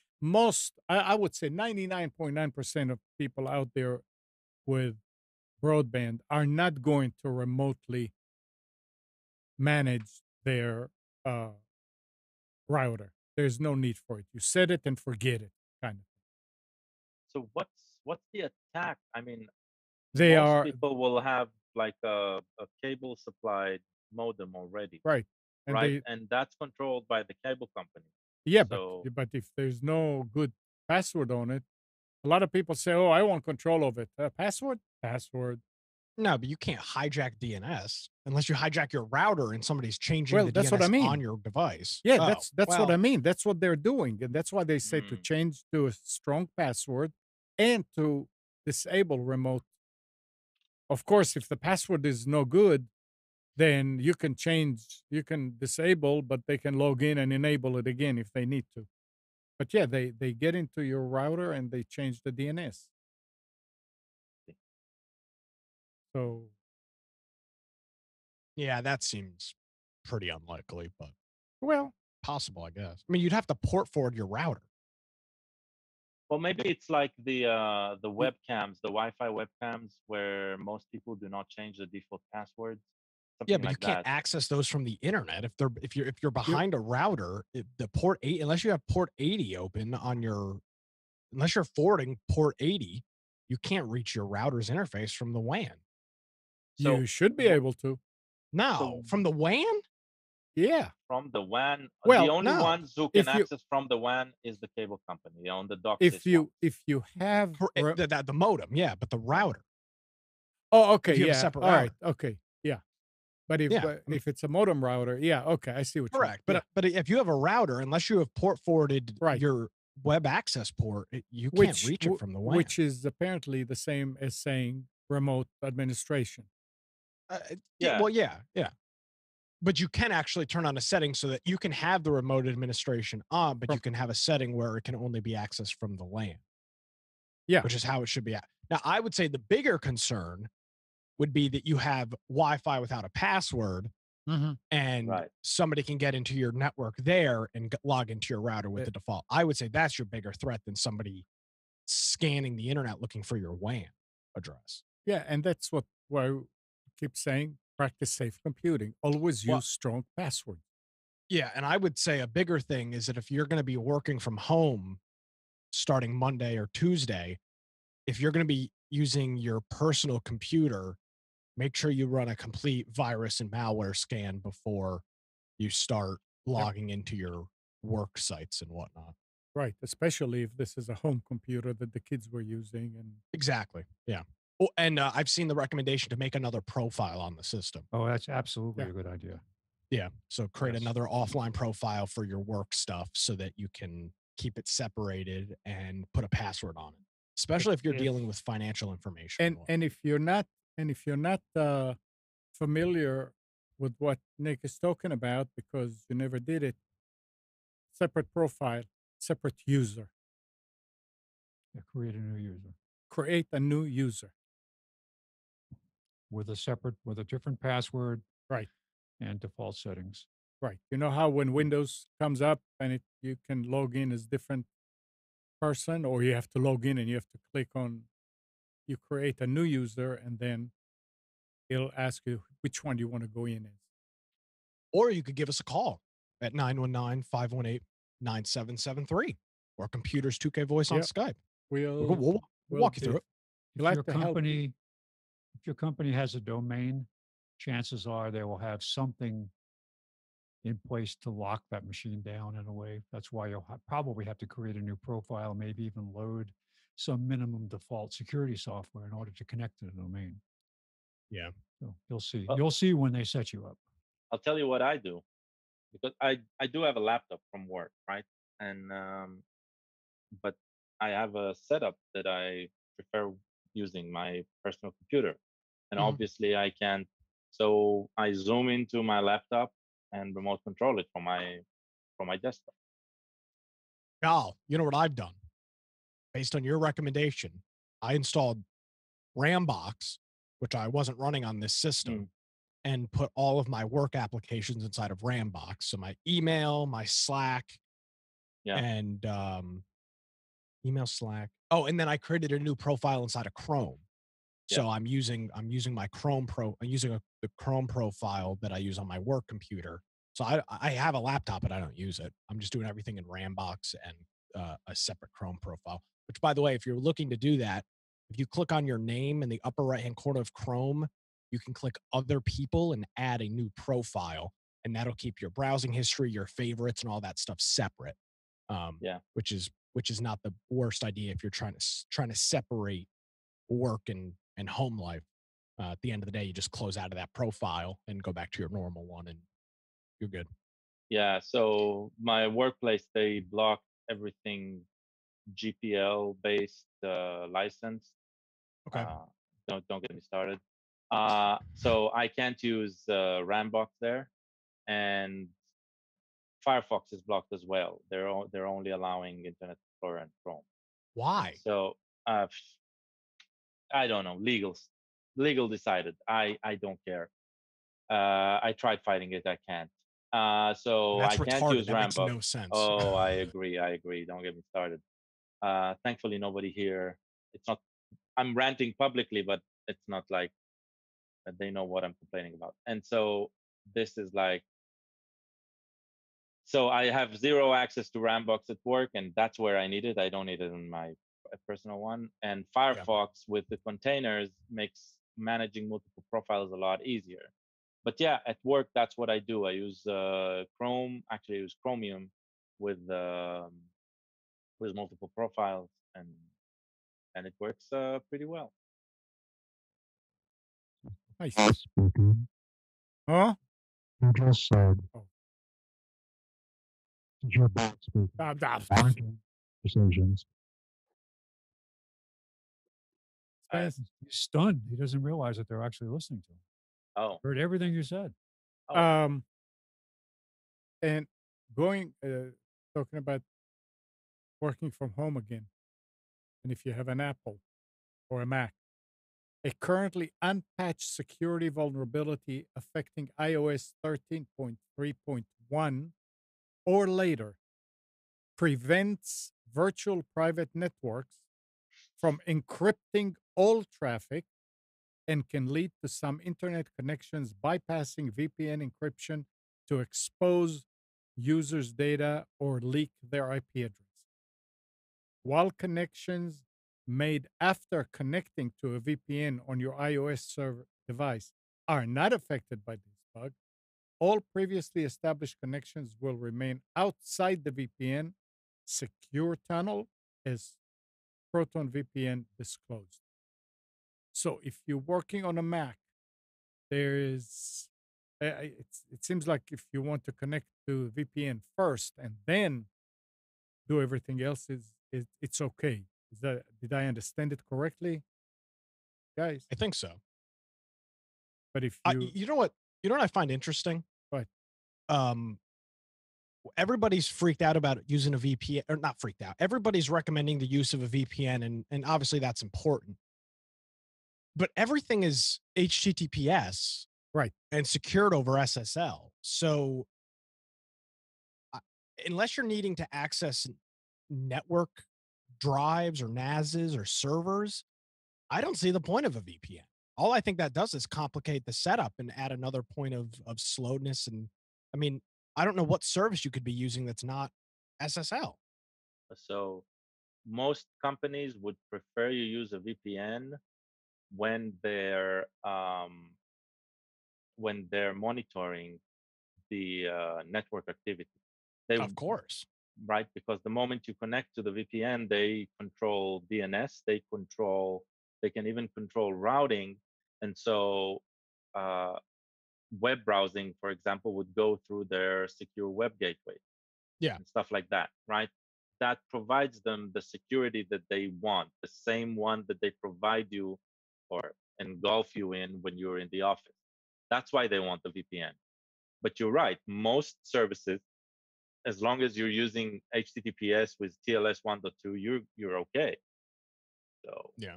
I would say 99.9% of people out there with broadband are not going to remotely manage their router. There's no need for it. You set it and forget it, kind of. So what's the attack? I mean, They most are people will have like a cable supplied modem already, right, and and that's controlled by the cable company. Yeah, so, but if there's no good password on it, a lot of people say, "Oh, I want control of it." Password, password. No, but you can't hijack DNS unless you hijack your router and somebody's changing Well, the that's what I DNS mean. on your device. Yeah, Oh, that's what well, I mean. That's what they're doing, and that's why they say to change to a strong password and to disable remote. Of course, if the password is no good, then you can disable, but they can log in and enable it again if they need to. But yeah, they get into your router and they change the DNS. So yeah, that seems pretty unlikely, but well, possible, I guess. I mean, you'd have to port forward your router. well, maybe it's like the webcams, the Wi-Fi webcams, where most people do not change the default passwords. Yeah, Something but you like can't that. access those from the internet. If you're behind a router, the port 8, unless you have port 80 open on your, unless you're forwarding port 80, you can't reach your router's interface from the WAN. So you should be able to. No, from the WAN? Yeah. From the WAN, the Well, only no. ones who can access from the WAN is the cable company on the DOCSIS. If you have the modem, yeah, but the router. Oh, okay, if you yeah. have a separate All router. right, okay, yeah. But Yeah. if it's a modem router, yeah, okay, I see what you mean. Correct. But if you have a router, unless you have port forwarded Right. your web access port, you can't reach it from the WAN. Which is apparently the same as saying remote administration. Yeah. Well, yeah. But you can actually turn on a setting so that you can have the remote administration on, but you can have a setting where it can only be accessed from the LAN. Yeah. Which is how it should be. Now, I would say the bigger concern would be that you have Wi-Fi without a password, and somebody can get into your network there and log into your router with the default. I would say that's your bigger threat than somebody scanning the internet looking for your WAN address. Yeah, and that's what I keep saying. Practice safe computing. Always use strong passwords. Yeah, and I would say a bigger thing is that if you're going to be working from home starting Monday or Tuesday, if you're going to be using your personal computer, make sure you run a complete virus and malware scan before you start logging into your work sites and whatnot. Right, especially if this is a home computer that the kids were using. And exactly, yeah. Oh, and I've seen the recommendation to make another profile on the system. Oh, that's absolutely a good idea. Yeah. So create another offline profile for your work stuff so that you can keep it separated and put a password on it, especially if you're dealing with financial information. And if you're not familiar with what Nick is talking about because you never did it, separate profile, separate user. Yeah, create a new user. Create a new user. With a different password. Right. And default settings. Right. You know how when Windows comes up and you can log in as different person, or you have to log in and you have to click on, you create a new user and then it'll ask you which one you want to go in as. Or you could give us a call at 919-518-9773 or Computers 2K Voice on Skype. We'll walk you through it. If your company has a domain, chances are they will have something in place to lock that machine down in a way. That's why you'll probably have to create a new profile, maybe even load some minimum default security software in order to connect to the domain. Yeah. So you'll see. You'll see when they set you up. I'll tell you what I do, because I do have a laptop from work, right? And but I have a setup that I prefer using my personal computer, and obviously I can't. So I zoom into my laptop and remote control it from my desktop. Gal, you know what I've done? Based on your recommendation, I installed Rambox, which I wasn't running on this system, and put all of my work applications inside of Rambox. So my email, my Slack, and email, Slack. Oh, and then I created a new profile inside of Chrome. So I'm using my Chrome the Chrome profile that I use on my work computer. So I have a laptop, but I don't use it. I'm just doing everything in Rambox and a separate Chrome profile. Which, by the way, if you're looking to do that, if you click on your name in the upper right-hand corner of Chrome, you can click Other People and add a new profile, and that'll keep your browsing history, your favorites, and all that stuff separate. Which is not the worst idea if you're trying to separate work and home life. At the end of the day, you just close out of that profile and go back to your normal one, and you're good. Yeah. So my workplace, they block everything GPL based license. Okay. Don't get me started. So I can't use Rambox there, and Firefox is blocked as well. They're only allowing Internet Explorer and Chrome. Why? And so I don't know. Legal decided. I don't care. I tried fighting it. I can't. So That's I can't retarded. use That makes Rambox. no sense. Oh, I agree. Don't get me started. Thankfully, nobody here. It's not. I'm ranting publicly, but it's not like they know what I'm complaining about. And so this is like. So I have zero access to Rambox at work, and that's where I need it. I don't need it in my personal one. And Firefox with the containers makes managing multiple profiles a lot easier. But yeah, at work, that's what I do. I use Chrome. Actually, I use Chromium with multiple profiles, and it works pretty well. Nice. Huh? You just said. Your back speaking. Decisions. He's stunned. He doesn't realize that they're actually listening to him. Oh. Heard everything you said. Oh. And going, talking about working from home again, and if you have an Apple or a Mac, a currently unpatched security vulnerability affecting iOS 13.3.1 or later prevents virtual private networks from encrypting all traffic and can lead to some internet connections bypassing VPN encryption to expose users' data or leak their IP address. While connections made after connecting to a VPN on your iOS server device are not affected by this bug, all previously established connections will remain outside the VPN secure tunnel as Proton VPN disclosed. So if you're working on a Mac, there is it seems like if you want to connect to VPN first and then do everything else it's okay. Is that, did I understand it correctly, guys? I think so. But if you you know what I find interesting? What? Everybody's freaked out about using a VPN, or not freaked out. Everybody's recommending the use of a VPN, and obviously that's important. But everything is HTTPS, right, and secured over SSL. So unless you're needing to access network drives or NASs or servers, I don't see the point of a VPN. All I think that does is complicate the setup and add another point of slowness. And I mean, I don't know what service you could be using that's not SSL. So most companies would prefer you use a VPN when they're monitoring the network activity. Of course. Right, because the moment you connect to the VPN, they control DNS, they can even control routing, and so web browsing, for example, would go through their secure web gateway, and stuff like that, right? That provides them the security that they want, the same one that they provide you or engulf you in when you're in the office. That's why they want the VPN. But you're right, most services, as long as you're using HTTPS with TLS 1.2, you're okay. So yeah.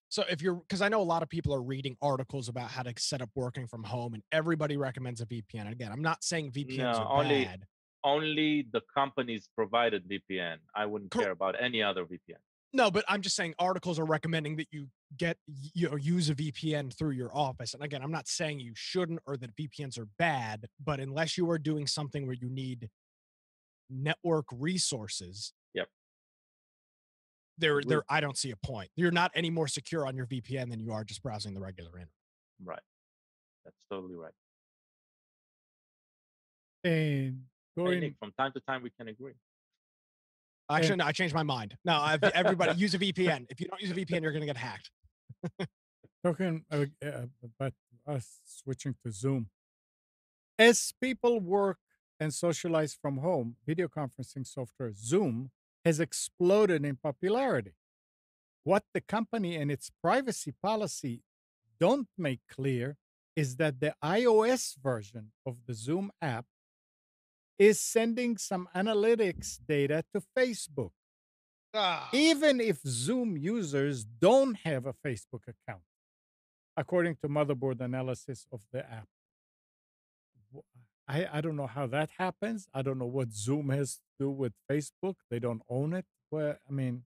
So if you're, because I know a lot of people are reading articles about how to set up working from home, and everybody recommends a VPN. And again, I'm not saying VPNs are bad. Only the companies provided VPN. I wouldn't care about any other VPN. No, but I'm just saying articles are recommending that you use a VPN through your office. And again, I'm not saying you shouldn't or that VPNs are bad, but unless you are doing something where you need network resources, yep, I don't see a point. You're not any more secure on your VPN than you are just browsing the regular internet. Right. That's totally right. And hey, Nick, from time to time we can agree. Actually, no, I changed my mind. No, everybody use a VPN. If you don't use a VPN, you're going to get hacked. Talking about us switching to Zoom. As people work and socialize from home, video conferencing software Zoom has exploded in popularity. What the company and its privacy policy don't make clear is that the iOS version of the Zoom app is sending some analytics data to Facebook. Even if Zoom users don't have a Facebook account, according to motherboard analysis of the app. I don't know how that happens. I don't know what Zoom has to do with Facebook. They don't own it. Well, I mean,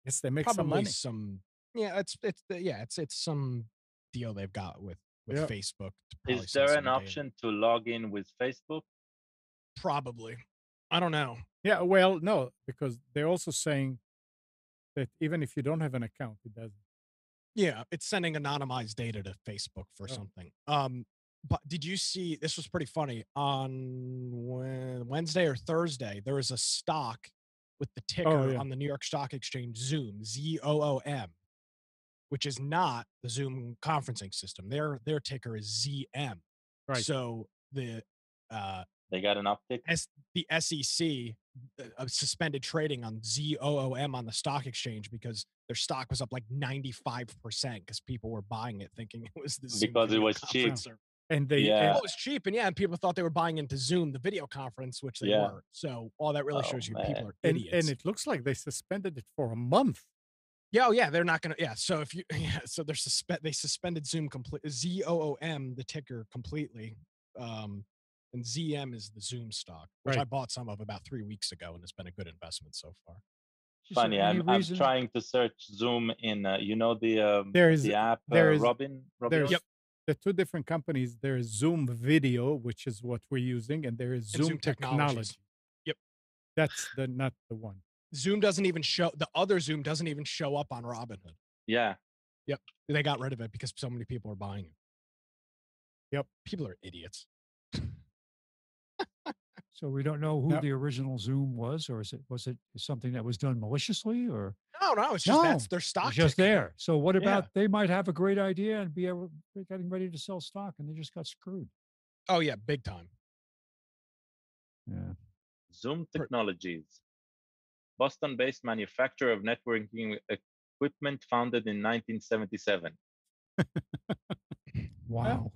I guess they make probably some money. It's some deal they've got with Facebook. Is there an option to log in with Facebook? Probably. I don't know. Yeah, well, no, because they're also saying that even if you don't have an account, it doesn't. Yeah, it's sending anonymized data to Facebook for something. But did you see, this was pretty funny, on Wednesday or Thursday, there was a stock with the ticker on the New York Stock Exchange, Zoom, ZOOM, which is not the Zoom conferencing system. Their ticker is ZM. Right. So they got an uptick. The SEC suspended trading on ZOOM on the stock exchange because their stock was up like 95% because people were buying it thinking it was the Zoom because it was cheap. And they it was cheap, and people thought they were buying into Zoom, the video conference, which they weren't. So all that really shows you people are idiots. And it looks like they suspended it for a month. Yeah, they're not gonna. Yeah, so if you, so they suspended Zoom completely. ZOOM, the ticker, completely. And ZM is the Zoom stock, which I bought some of about 3 weeks ago, and it's been a good investment so far. Funny, I'm trying to search Zoom in the app Robin. There's the two different companies. There is Zoom Video, which is what we're using, and there is Zoom Technology. Yep, that's not the one. Zoom doesn't even show, the other Zoom doesn't even show up on Robinhood. Yeah. Yep, they got rid of it because so many people are buying it. Yep, people are idiots. So we don't know who the original Zoom was, or was it something that was done maliciously, or no, it's just that's their stock. It's just ticker. there. So what about they might have a great idea and be getting ready to sell stock, and they just got screwed. Oh yeah, big time. Yeah. Zoom Technologies, Boston-based manufacturer of networking equipment, founded in 1977. Wow.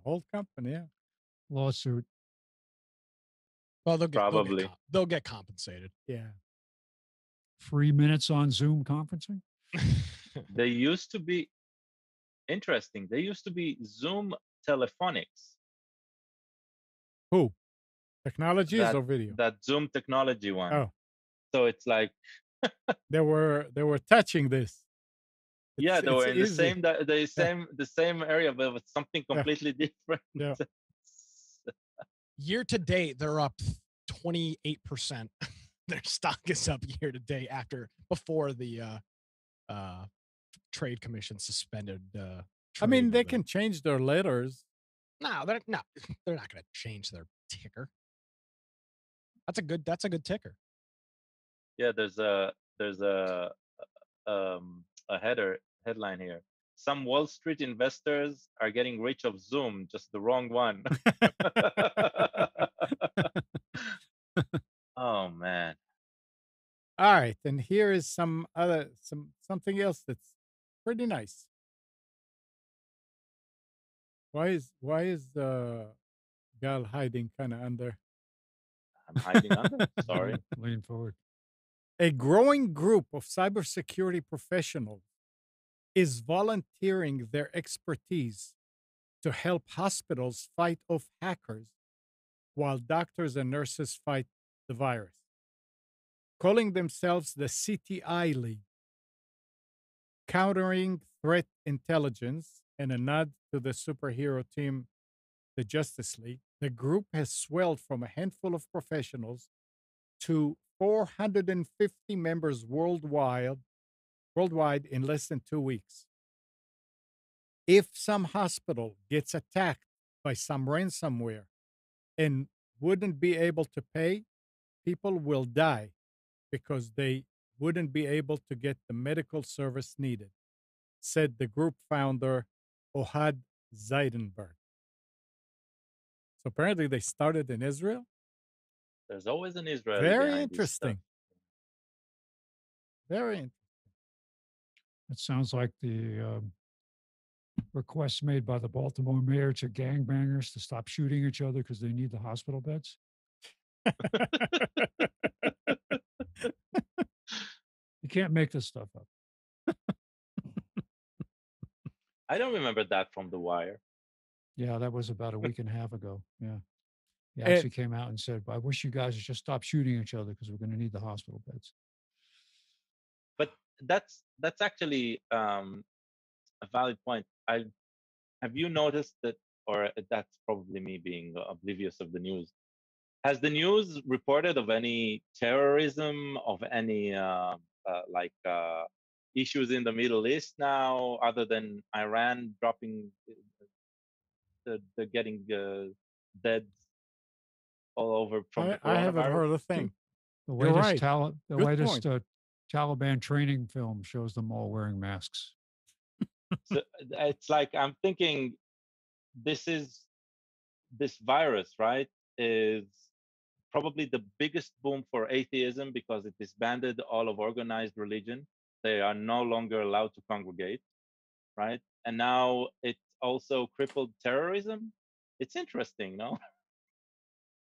Old company, yeah. Lawsuit. Well, Probably. they'll get compensated. Yeah. Free minutes on Zoom conferencing. They used to be interesting. They used to be Zoom Telephonics. Who? Technologies or video? That Zoom technology one. Oh. So it's like they were touching this. They were in the same area, but with something completely different. Yeah. Year to date, they're up 28%. Their stock is up year to date before the trade commission suspended. I mean, they can change their letters. No, they're not going to change their ticker. That's a good ticker. Yeah, there's a headline here. Some Wall Street investors are getting rich of Zoom, just the wrong one. Oh man. All right, and here is something else that's pretty nice. Why is Gal hiding kind of under? I'm hiding under. Sorry. Lean forward. A growing group of cybersecurity professionals is volunteering their expertise to help hospitals fight off hackers while doctors and nurses fight the virus. Calling themselves the CTI League, Countering Threat Intelligence, and a nod to the superhero team, the Justice League, the group has swelled from a handful of professionals to 450 members worldwide in less than 2 weeks. If some hospital gets attacked by some ransomware and wouldn't be able to pay, people will die because they wouldn't be able to get the medical service needed, said the group founder, Ohad Zeidenberg. So apparently they started in Israel. There's always an Israeli. Very interesting. Very interesting. It sounds like the requests made by the Baltimore mayor to gangbangers to stop shooting each other because they need the hospital beds. You can't make this stuff up. I don't remember that from The Wire. Yeah, that was about a week and a half ago. Yeah. He actually came out and said, I wish you guys would just stop shooting each other because we're going to need the hospital beds. But that's actually a valid point. Have you noticed that, or that's probably me being oblivious of the news. Has the news reported of any terrorism, of any issues in the Middle East now, other than Iran dropping, the getting dead all over from the coronavirus? I haven't heard a thing. The latest Taliban training film shows them all wearing masks. So it's like, I'm thinking this virus, right, is probably the biggest boom for atheism because it disbanded all of organized religion. They are no longer allowed to congregate, right? And now it also crippled terrorism. It's interesting, no?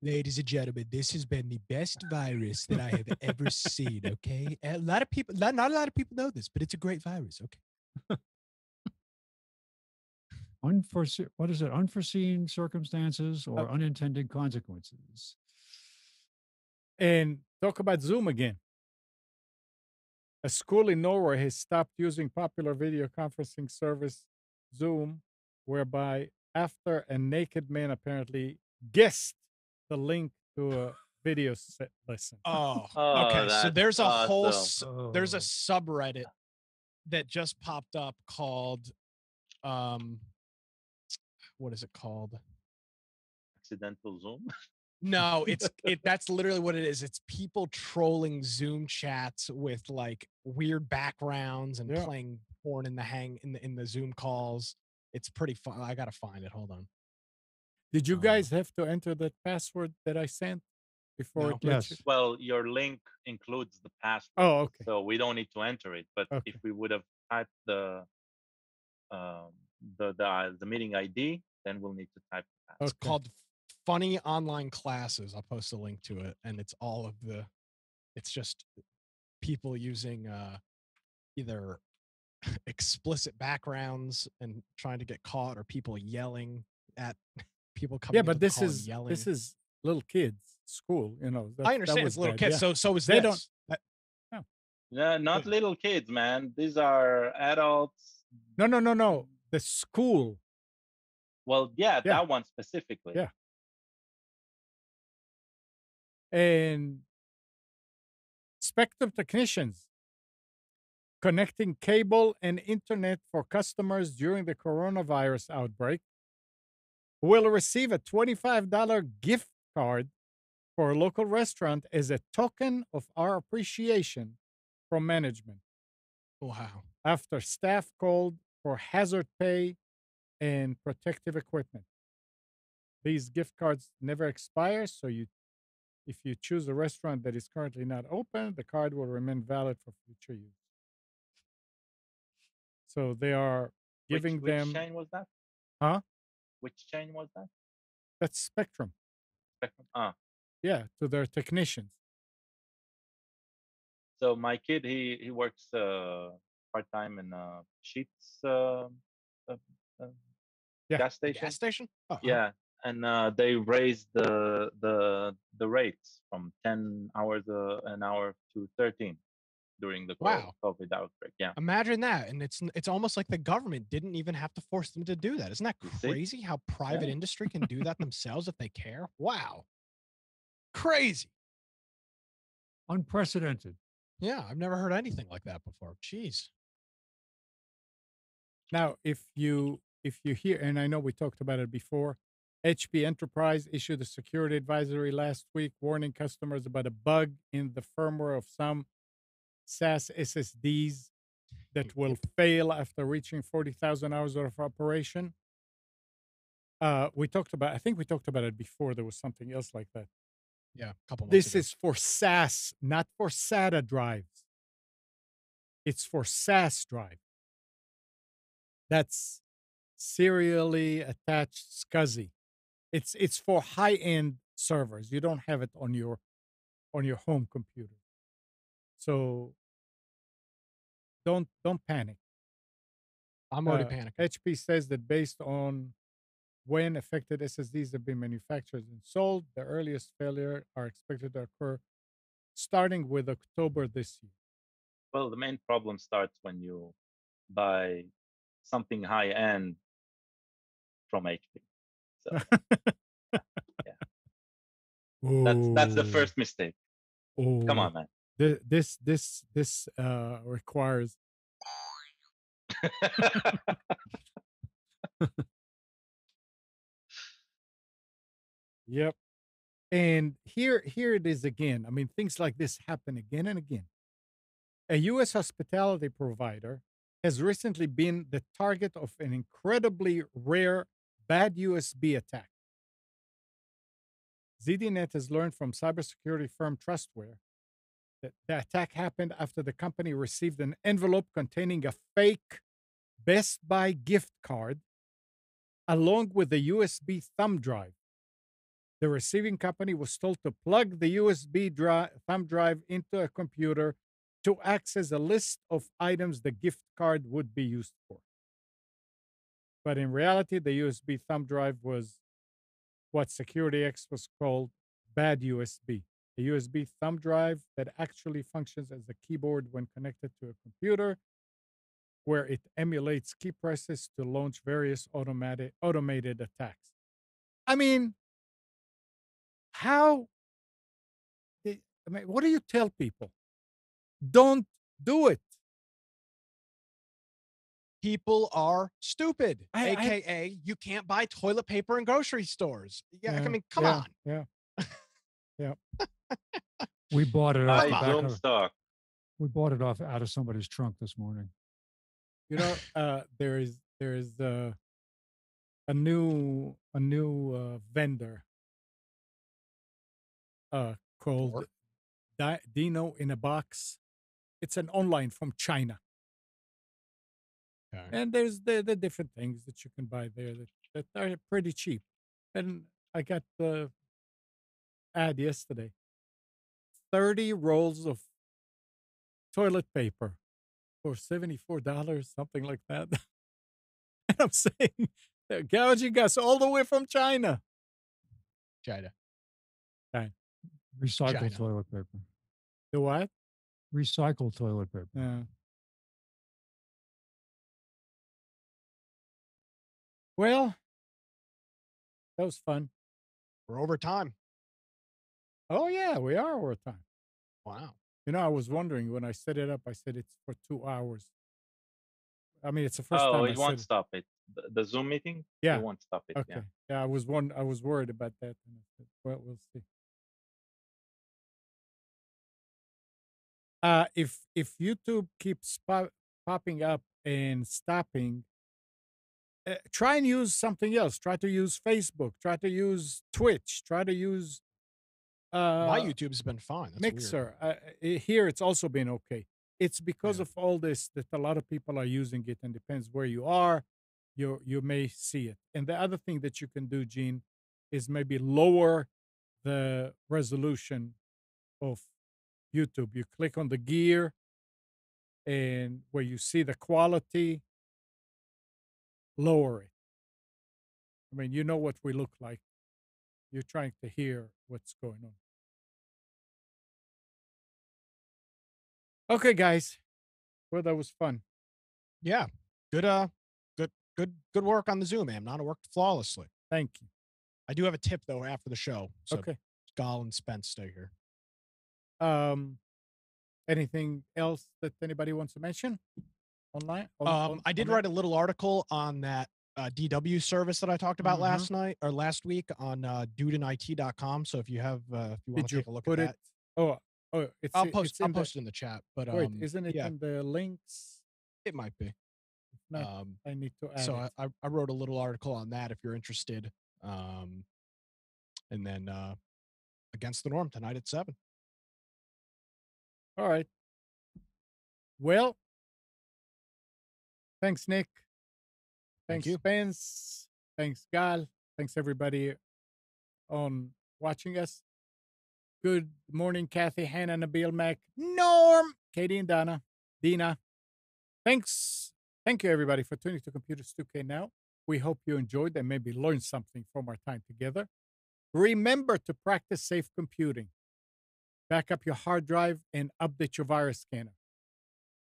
Ladies and gentlemen, this has been the best virus that I have ever seen. Okay, a lot of people, not a lot of people know this, but it's a great virus. Okay. Unforeseen circumstances or unintended consequences. And talk about Zoom again. A school in Norway has stopped using popular video conferencing service Zoom, whereby after a naked man apparently guessed the link to a video set lesson. Okay. So there's a whole there's a subreddit that just popped up called what is it called? Accidental Zoom? No, that's literally what it is. It's people trolling Zoom chats with like weird backgrounds and playing porn in the Zoom calls. It's pretty fun. I gotta find it. Hold on. Did you guys have to enter that password that I sent before No. it lets you? Well, your link includes the password. Oh, okay. So we don't need to enter it. But Okay. if we would have typed the meeting ID, then we'll need to type the password. It's called Funny Online Classes. I'll post a link to it, and it's all of it's just people using either explicit backgrounds and trying to get caught, or people yelling at people coming. Yeah, but this is little kids school. You know, I understand it's little kids. Yeah. So is they this. No, not little kids, man. These are adults. No. The school. Well, that one specifically. Yeah. And Spectrum technicians connecting cable and internet for customers during the coronavirus outbreak will receive a $25 gift card for a local restaurant as a token of our appreciation from management. Wow. After staff called for hazard pay and protective equipment. These gift cards never expire, so if you choose a restaurant that is currently not open, the card will remain valid for future use. So they are giving them. Which chain was that? Huh? Which chain was that? That's Spectrum. Spectrum. Yeah, to their technicians. So my kid, he works part time in Sheets gas station. Gas station? Yeah, and they raised the rates from 10 hours an hour to 13 during the COVID outbreak. Yeah, imagine that. And it's almost like the government didn't even have to force them to do that. Isn't that crazy how private industry can do that themselves if they care? Wow. Crazy. Unprecedented. Yeah, I've never heard anything like that before. Jeez. Now, if you hear, and I know we talked about it before, HP Enterprise issued a security advisory last week warning customers about a bug in the firmware of some SAS SSDs that will fail after reaching 40,000 hours of operation. I think we talked about it before. There was something else like that. Yeah, a couple months This ago. is for SAS, not for SATA drives. It's for SAS drive. That's serially attached SCSI. It's for high-end servers. You don't have it on your home computer. So don't panic. I'm already panicking. HP says that based on when affected SSDs have been manufactured and sold, the earliest failure are expected to occur starting with October this year. Well, the main problem starts when you buy something high end from HP. So that's the first mistake. Come on, man. This requires. Yep. And here it is again. I mean, things like this happen again and again. A U.S. hospitality provider has recently been the target of an incredibly rare bad USB attack. ZDNet has learned from cybersecurity firm Trustware that the attack happened after the company received an envelope containing a fake Best Buy gift card along with a USB thumb drive. The receiving company was told to plug the USB thumb drive into a computer to access a list of items the gift card would be used for. But in reality, the USB thumb drive was what security experts called bad USB, a USB thumb drive that actually functions as a keyboard when connected to a computer, where it emulates key presses to launch various automated attacks. I mean, what do you tell people? Don't do it. People are stupid, aka you can't buy toilet paper in grocery stores. Yeah, I mean, come on. Yeah. Yeah. We bought it off the Buy back Zoom of, stock. we bought it off out of somebody's trunk this morning. You know, there is a new vendor called Dino in a Box. It's an online from China. Okay. And there's the different things that you can buy there that are pretty cheap. And I got the ad yesterday. 30 rolls of toilet paper for $74, something like that. And I'm saying they're gouging us all the way from China. China. Fine. Recycled China. toilet paper. The what? Recycled toilet paper. Yeah. Well, that was fun. We're over time. Oh, yeah, we are over time. Wow. You know, I was wondering when I set it up, I said it's for 2 hours. I mean, it's the first time I it won't said stop it. The Zoom meeting, Yeah. it won't stop it. Okay. Yeah, I was worried about that. And I said, well, we'll see. If YouTube keeps popping up and stopping, try and use something else. Try to use Facebook. Try to use Twitch. Try to use My YouTube's been fine. That's Mixer. weird. Here, it's also been okay. It's because Yeah. of all this that a lot of people are using it, and depends where you are, you may see it. And the other thing that you can do, Gene, is maybe lower the resolution of YouTube. You click on the gear, and where you see the quality, lower it. I mean, you know what we look like. You're trying to hear what's going on. Okay, guys. Well, that was fun. Yeah. Good work on the Zoom, man. Not worked flawlessly. Thank you. I do have a tip though after the show. So Okay. Gal and Spence stay here. Anything else that anybody wants to mention online? I did write a little article on that DW service that I talked about last week on dudeandit.com. So if you have if you want to take a look at that. I'll post it in the chat. But wait, isn't it in the links? It might be. No, I need to add so it. I wrote a little article on that if you're interested. And then Against the Norm tonight at 7. All right. Well, thanks, Nick. Thanks, you. Spence. Thanks, Gal. Thanks, everybody on watching us. Good morning, Kathy, Hannah, Nabil, Mac, Norm, Katie, and Dina. Thanks. Thank you, everybody, for tuning to Computers 2K Now. We hope you enjoyed and maybe learned something from our time together. Remember to practice safe computing. Back up your hard drive and update your virus scanner.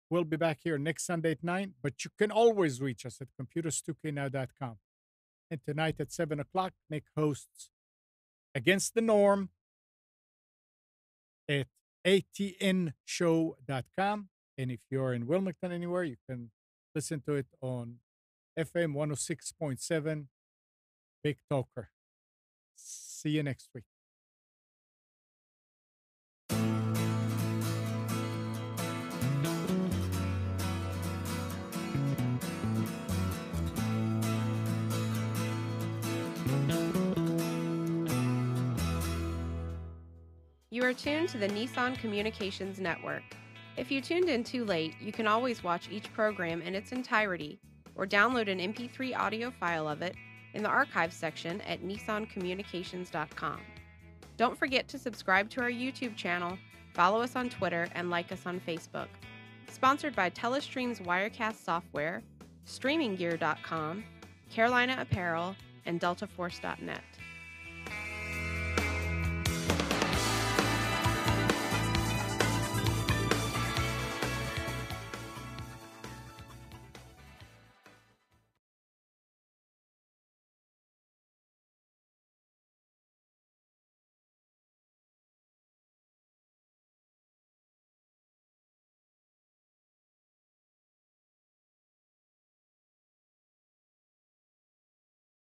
We'll be back here next Sunday at 9, but you can always reach us at computers2know.com. And tonight at 7 o'clock, Nick hosts Against the Norm at atnshow.com. And if you're in Wilmington anywhere, you can listen to it on FM 106.7 Big Talker. See you next week. You are tuned to the Nissan Communications Network. If you tuned in too late, you can always watch each program in its entirety or download an MP3 audio file of it in the archives section at nissancommunications.com. Don't forget to subscribe to our YouTube channel, follow us on Twitter, and like us on Facebook. Sponsored by Telestream's Wirecast software, StreamingGear.com, Carolina Apparel, and DeltaForce.net.